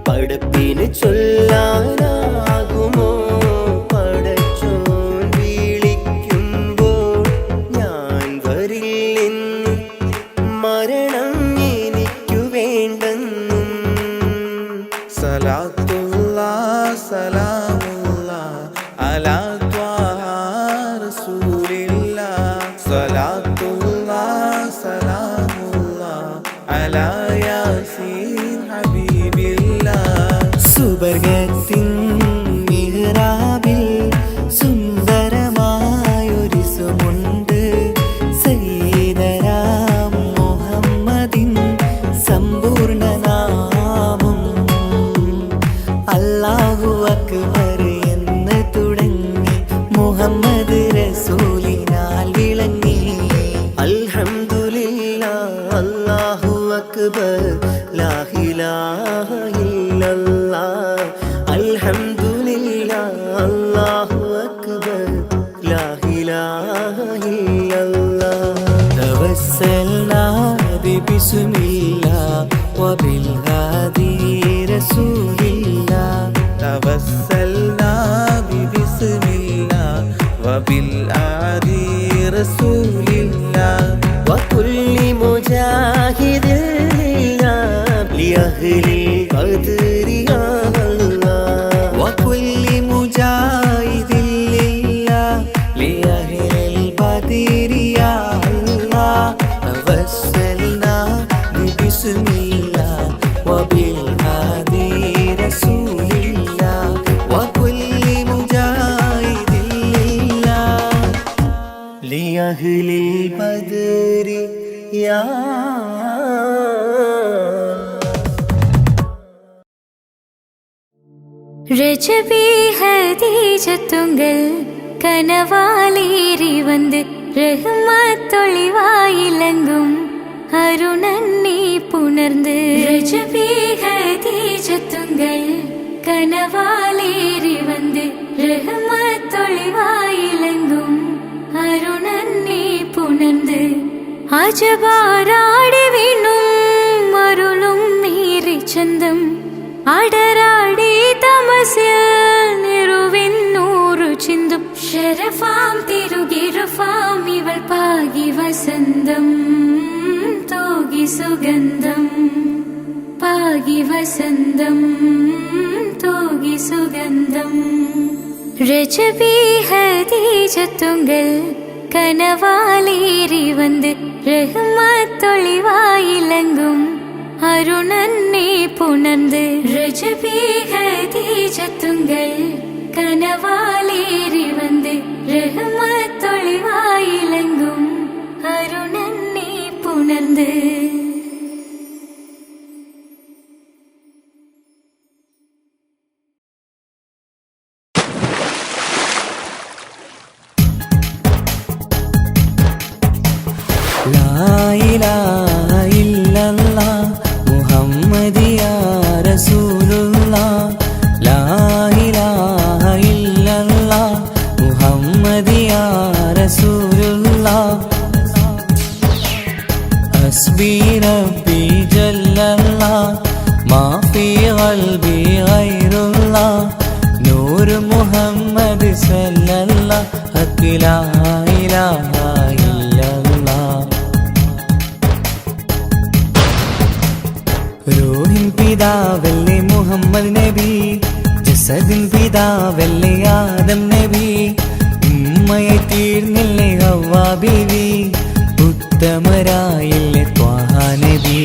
Speaker 1: പടപ്പിന് ചൊല്ലാനാകുമോ പടച്ചോൻ വിളിക്കുമ്പോൾ ഞാൻ വരില്ലെന്നും മരണം എനിക്കു വേണ്ടെന്നും.
Speaker 2: സലാത്തുല്ലാ സലാമുല്ലാ അലാ ത്വാഹ റസൂലില്ലാ. സലാത്തുല്ലാ സലാമുല്ലാ അലാ യാസീൻ ഹബീബില്ലാ.
Speaker 1: സുബർഗത്തിൻ മിഹ്റാബിൽ സുന്ദരമായൊരു സുമുണ്ട് സയ്യിദനാ മുഹമ്മദിൻ സമ്പൂർണ്ണ നാമം. അല്ലാഹു അക്ബർ എന്ന് തുടങ്ങി മുഹമ്മദ് റസൂലിനാൽ വിളങ്ങി. അൽഹംദുലില്ലാഹ് അല്ലാഹു അക്ബർ ലാ ഇലാഹ ഇല്ലല്ലാഹ്. അൽഹംദുലില്ലാഹ് അല്ലാഹു അക്ബർ ലാ ഇലാഹ ഇല്ലല്ലാഹ്. തവസ്സൽനാ ബിസ്മില്ലാഹ് വബിൽ ഹാദി റസൂലില്ലാഹ്.
Speaker 2: തവസ്സൽനാ ബിസ്മില്ലാ വബിൽ ആദി റസൂലില്ലാ.
Speaker 1: വകുല്ലി മുജാഹിദിൻ ലിഅഹ്ലി ഖദ്രി യാ അല്ലാഹ്. വകുല്ലി മുജാഹിദിൻ ലിഅഹ്ലിൽ ബദ്രി യാ അല്ലാഹ്. തവസ്സൽനാ ബിസ്മില്ലാഹ് വബിൽ ഹാദി റസൂലില്ലാഹ്. വകുല്ലി മുജാഹിദിൻ ലിഅഹ്ലിൽ ബദ്രി യാ.
Speaker 3: രജബി ഹദീജത്തുങ്കൽ കനവാലേറി വന്ന് റഹ്മത്തൊളിവായിലങ്കും അരുണന്നെ പുണർന്ന്. രജബി ഹദീജത്തുങ്കൽ കനവാലേറി വന്ന് റഹ്മത്തൊളിവായിലങ്കും അരുണന്നെ പുണർന്ന്. അജബാരാടി വീണും അരുളും നീറി ചന്തം അടരാടി തമസിൽ നിറുവിന്നൂറു ചിന്തും. ശരഫാം തിരുകിരുഫാം ഇവൾ പാകി വസന്തം തോകി സുഗന്ധം പാകി വസന്തം തോകി സുഗന്ധം. രജബി ഹദീജത്തുങ്കൽ കനവാലേറി വന്ന് റഹ്മത്തൊളിവായിലങ്കും അരുണന്നെ പുണർന്ന്. രജബി ഹദീജത്തുങ്കൽ കനവാലേറി വന്ന് റഹ്മത്തൊളിവായിലങ്കും അരുണന്നെ പുണർന്ന്.
Speaker 1: ലാ ഇലാഹ ഇല്ലല്ലാഹ് മുഹമ്മദിയാ റസൂലുള്ളാഹ്. ലാ ഇലാഹ ഇല്ലല്ലാഹ് മുഹമ്മദിയാ റസൂലുള്ളാഹ്. ഹസ്ബി റബ്ബി ജല്ലല്ലാഹ് മാ ഫീ ഖൽബി ഗൈറുല്ലാഹ്. നൂറ് മുഹമ്മദ് സല്ലല്ലാഹ് ഹഖ് ലാ ഇലാഹ ഇല്ലല്ലാഹ്. റൂഹിൻ പിതാവല്ലേ മുഹമ്മദ് നബി, ജസദിൻ പിതാവല്ലേ ആദം നബി, ഉമ്മയെ തീർന്നില്ലേ ഹവ്വ ബീവി, ഉത്തമരായില്ലേ നബി.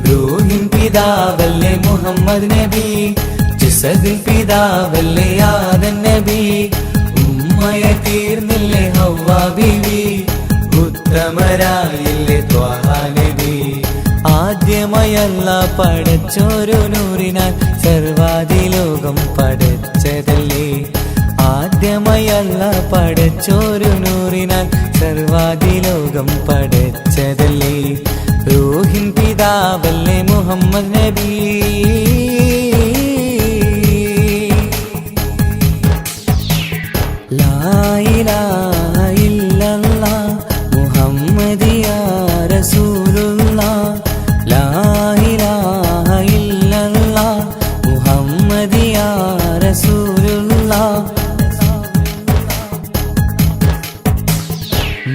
Speaker 1: റൂഹിൻ പിതാവല്ലേ മുഹമ്മദ് നബി, ജസദിൻ പിതാവല്ലേ ആദം നബി, ഉമ്മയ തീർന്നില്ലേ ഹവ്വ ബീവി, ഉത്തമരായില്ലേ ത്വാഹ നബി. ആദ്യമായി അല്ലാഹ് പടച്ചോരു നൂറിനാൽ സർവാദിലോകം പടച്ചതല്ലേ. ആദ്യമായി അല്ലാഹ് പടച്ചോരു നൂറിനാൽ സർവാദിലോകം പടച്ചതല്ലേ. റൂഹിൻ പിതാവല്ലേ മുഹമ്മദ് നബി. ലാ ഇലാഹ ഇല്ലല്ലാഹ് മുഹമ്മദിയ റസൂലുള്ളാഹ്, ലാ ഇലാഹ ഇല്ലല്ലാഹ് മുഹമ്മദിയ റസൂലുള്ളാഹ്.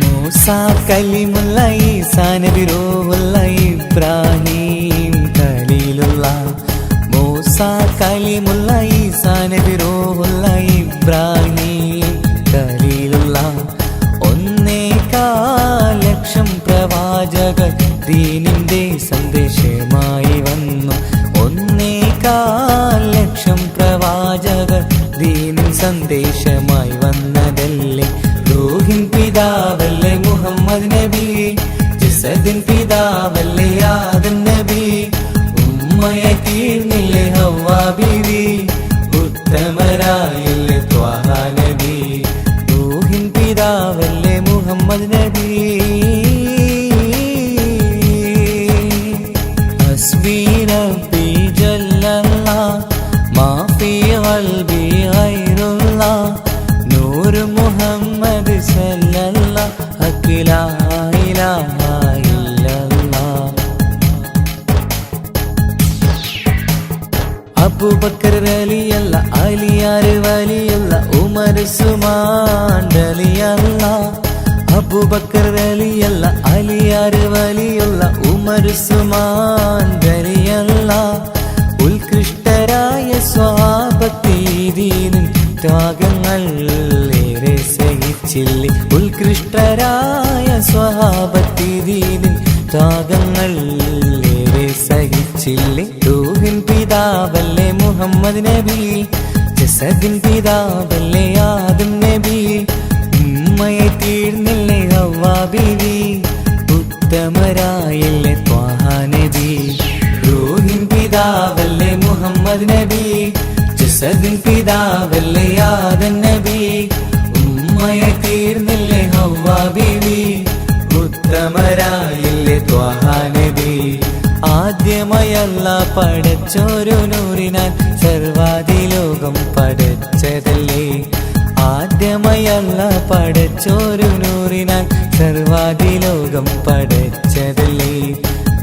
Speaker 1: മൂസാ കലിമുള്ള ഈസാ നബി റൂഹുള്ള ഇബ്രാഹിം ഖലീലുള്ളാഹ്, മൂസാ കലിമുള്ള ഈസാ നബി റൂഹുള്ള ഇബ്രാഹിം ഖലീലുള്ളാഹ്. 1.25 ലക്ഷം പ്രവാചകർ ദീനിന്റെ സന്ദേശമായി വന്നു. 1.25 ലക്ഷം പ്രവാചകർ ദീനിൻ സന്ദേശമായി വന്നതല്ലേ. റൂഹിൻ പിതാവല്ലേ മുഹമ്മദ് നബി, ജസദിൻ പിതാവല്ലേ ആദം നബി, ഉമ്മയ തീർന്നില്ലേ ഹവ്വ ബീവി, ഉത്തമരായില്ലേ ത്വാഹ നബി. റൂഹിൻ പിതാവല്ലേ മുഹമ്മദ് നബി. ഹസ്ബി റബ്ബി ജല്ലല്ലാഹ് മാ ഫീ ഖൽബി ഗൈറുല്ലാഹ്, നൂർ മുഹമ്മദ് സല്ലല്ലാഹ് ഹഖ് ലാ ഇലാഹ ഇല്ലല്ലാഹ്. അബൂബക്കർ റളിയല്ല, അലിയാർ വലിയല്ല, ഉമർ ഉസ്മാൻ റളിയല്ല. അബൂബക്കർ റളിയല്ല, അലിയാർ വലിയല്ല, ഉമർ ഉസ്മാൻ റളിയല്ല. ഉത്കൃഷ്ടരായ സ്വഹാബത്തീദീനിൻ ത്യാഗങ്ങൾ ഏറെ സഹിച്ചില്ലേ. ഉത്കൃഷ്ടരായ സ്വഹാബത്തീദീനിൻ ത്യാഗങ്ങൾ ഏറെ സഹിച്ചില്ലേ. റൂഹിൻ പിതാവല്ലേ മുഹമ്മദ് നബി, ജസദിൻ പിതാവല്ലേ ആദം നബി, ഉമ്മയെ തീർന്നില്ലേ ഹവ്വ ബീവി, ഉത്തമരായില്ലേ ത്വാഹ നബി. റൂഹിൻ പിതാവല്ലേ മുഹമ്മദ് നബി, ജസദിൻ പിതാവല്ലേ ആദം നബി, ഉമ്മയെ തീർന്നില്ലേ ഹവ്വ ബീവി, ഉത്തമരായില്ലേ ത്വാഹ നബി. ആദ്യമായി അല്ലാഹ് പടച്ചോരു നൂറിനാൽ സർവാദിലോകം പടച്ചതല്ലേ. ആദ്യമായി അല്ലാഹ് പടച്ചോരു നൂറിനാൽ സർവാദിലോകം പടച്ചതല്ലേ.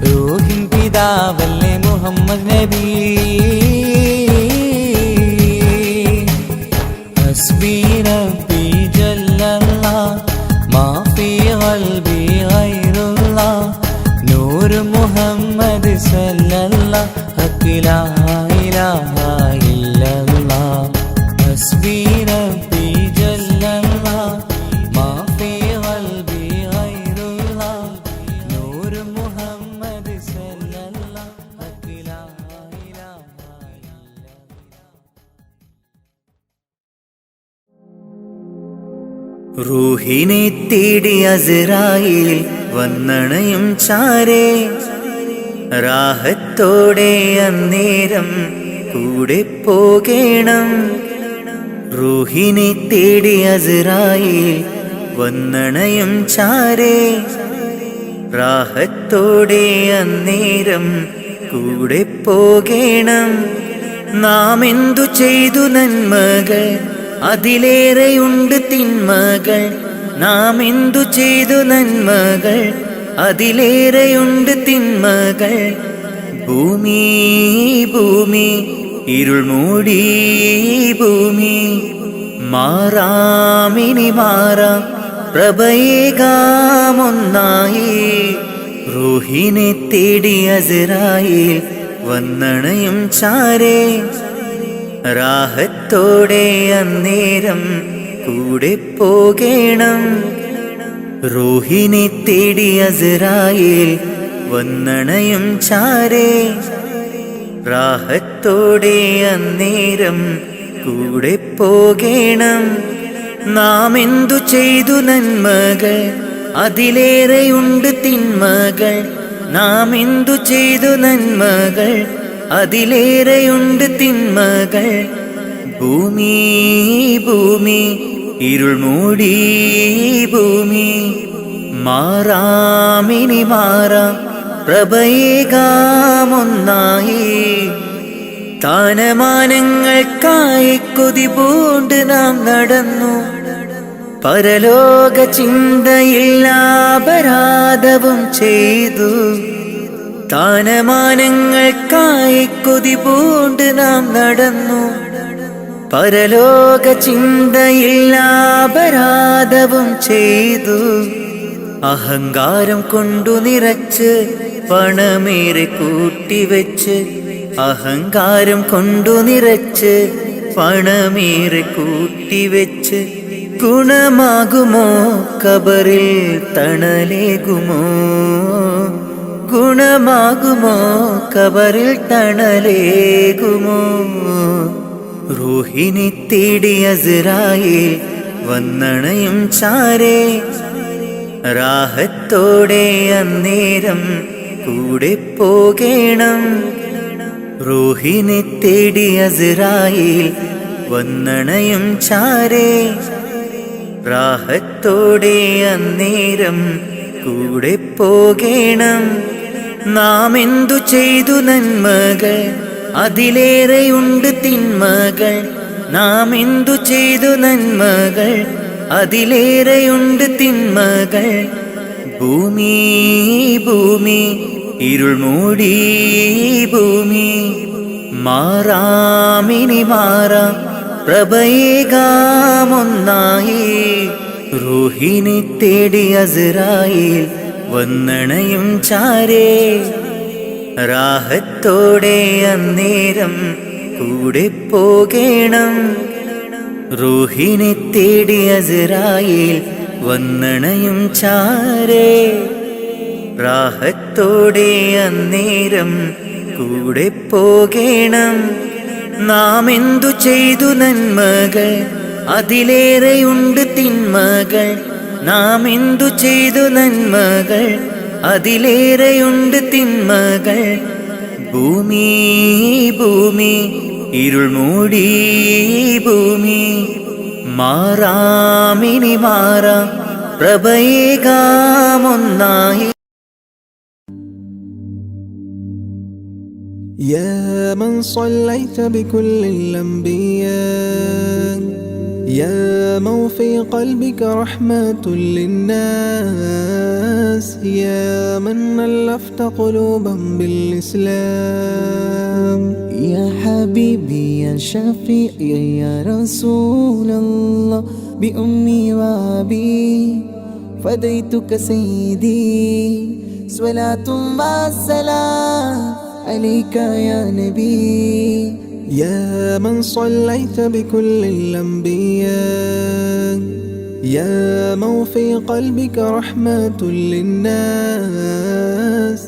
Speaker 1: റൂഹിൻ പിതാവല്ലേ മുഹമ്മദ് നബി. ഹസ്ബി റബ്ബി ജല്ലല്ലാഹ് മാ ഫീ ഖൽബി ഗൈറുല്ലാഹ്, നൂർ മുഹമ്മദ് സല്ലല്ലാഹ് ഹഖ് ലാ ഇലാഹ ഇല്ലല്ലാഹ്. ഹസ്ബി റബ്ബി ജല്ലല്ലാഹ് മാ ഫീ ഖൽബി ഗൈറുല്ലാഹ്, നൂർ മുഹമ്മദ് സല്ലല്ലാഹ് ഹഖ് ലാ ഇലാഹ ഇല്ലല്ലാഹ്.
Speaker 9: റൂഹിനെ തേടി അസ്രായീൽ വന്നണയും ചാരേ, റാഹത്തോടെ അന്നേരം കൂടെ പോകേണം. റൂഹിനെ തേടി അസ്രായീൽ വന്നണയും ചാരേ, റാഹത്തോടെ അന്നേരം കൂടെ പോകേണം. നാം എന്തു ചെയ്തു നന്മകൾ, അതിലേറെയുണ്ട് തിന്മകൾ. നാം എന്തു ചെയ്തു നന്മകൾ, അതിലേറെയുണ്ട് തിന്മകൾ. ഭൂമി ഭൂമി ഇരുൾ മൂടി ഭൂമി, മാറാമിനി മാറാം പ്രഭയേകാമൊന്നായി. റൂഹിനെ തേടി അസ്രായീൽ വന്നണയും ചാരേ, റാഹത്തോടെ അന്നേരം കൂടെ പോകേണം. റൂഹിനെ തേടി അസ്രായീൽ വന്നണയും ചാരേ റാഹത്തോടെ അന്നേരം കൂടെ പോകേണം നാം എന്തു ചെയ്തു നന്മകൾ അതിലേറെയുണ്ട് തിന്മകൾ നാം എന്തു ചെയ്തു നന്മകൾ അതിലേറെയുണ്ട് തിന്മകൾ ഭൂമി ഭൂമി ഇരുൾ മൂടി ഭൂമി മാറാമിനി മാറാം പ്രഭയേകാമൊന്നായി സ്ഥാനമാനങ്ങൾക്കായി കൊതി പൂണ്ട് നാം നടന്നു പരലോക ചിന്തയില്ലാപരാധവും ചെയ്തു സ്ഥാനമാനങ്ങൾക്കായി കൊതി പൂണ്ട് നാം നടന്നു പരലോക ചിന്തയില്ലാപരാധവും ചെയ്തു അഹങ്കാരം കൊണ്ടു നിറച്ച് പണമേറെ കൂട്ടിവെച്ച് അഹങ്കാരം കൊണ്ടു നിറച്ച് പണമേറെ കൂട്ടിവെച്ച് ഗുണമാകുമോ കബറിൽ തണലേകുമോ ഗുണമാകുമോ കബറിൽ തണലേകുമോ റൂഹിനെ തേടി അസ്രായേൽ വന്നണയും ചാരേ റാഹത്തോടെ അന്നേരം കൂടെ പോകേണം റൂഹിനെ തേടി അസ്രായേൽ വന്നണയും ചാരേ റാഹത്തോടെ അന്നേരം കൂടെ പോകേണം നാം എന്തു ചെയ്തു നന്മകൾ അതിലേറെയുണ്ട് തിന്മകൾ നാം എന്തു ചെയ്തു നന്മകൾ അതിലേറെയുണ്ട് തിന്മകൾ ഭൂമി ഭൂമി ഇരുൾ മൂടി ഭൂമി മാറാമിനി മാറാം പ്രഭയേകാമൊന്നായി റൂഹിനെ തേടി അസ്രായേൽ വന്നണയും ചാരേ റാഹത്തോടെ അന്നേരം കൂടെ പോകേണം റൂഹിനെ തേടി അസ്രായേൽ വന്നണയും ചാരേ റാഹത്തോടെ അന്നേരം കൂടെ പോകേണം നാം എന്തു ചെയ്തു നന്മകൾ അതിലേറെയുണ്ട് തിന്മകൾ നാം എന്തു ചെയ്തു നന്മകൾ അതിലേറെയുണ്ട് തിന്മകൾ ഭൂമി ഭൂമി ഇരുൾ മൂടി ഭൂമി മാറാമിനി മാറാം പ്രഭയേകാമൊന്നായി
Speaker 4: يا من صليت بكل الأنبياء يا من في قلبك رحمة للناس يا من ألفت قلوبا بالإسلام
Speaker 1: يا حبيبي يا شفيعي يا رسول الله بأمي وأبي فديتك سيدي صلاة والسلام عليك يا نبي
Speaker 4: يا من صليت بكل الأنبياء يا من في قلبك رحمة للناس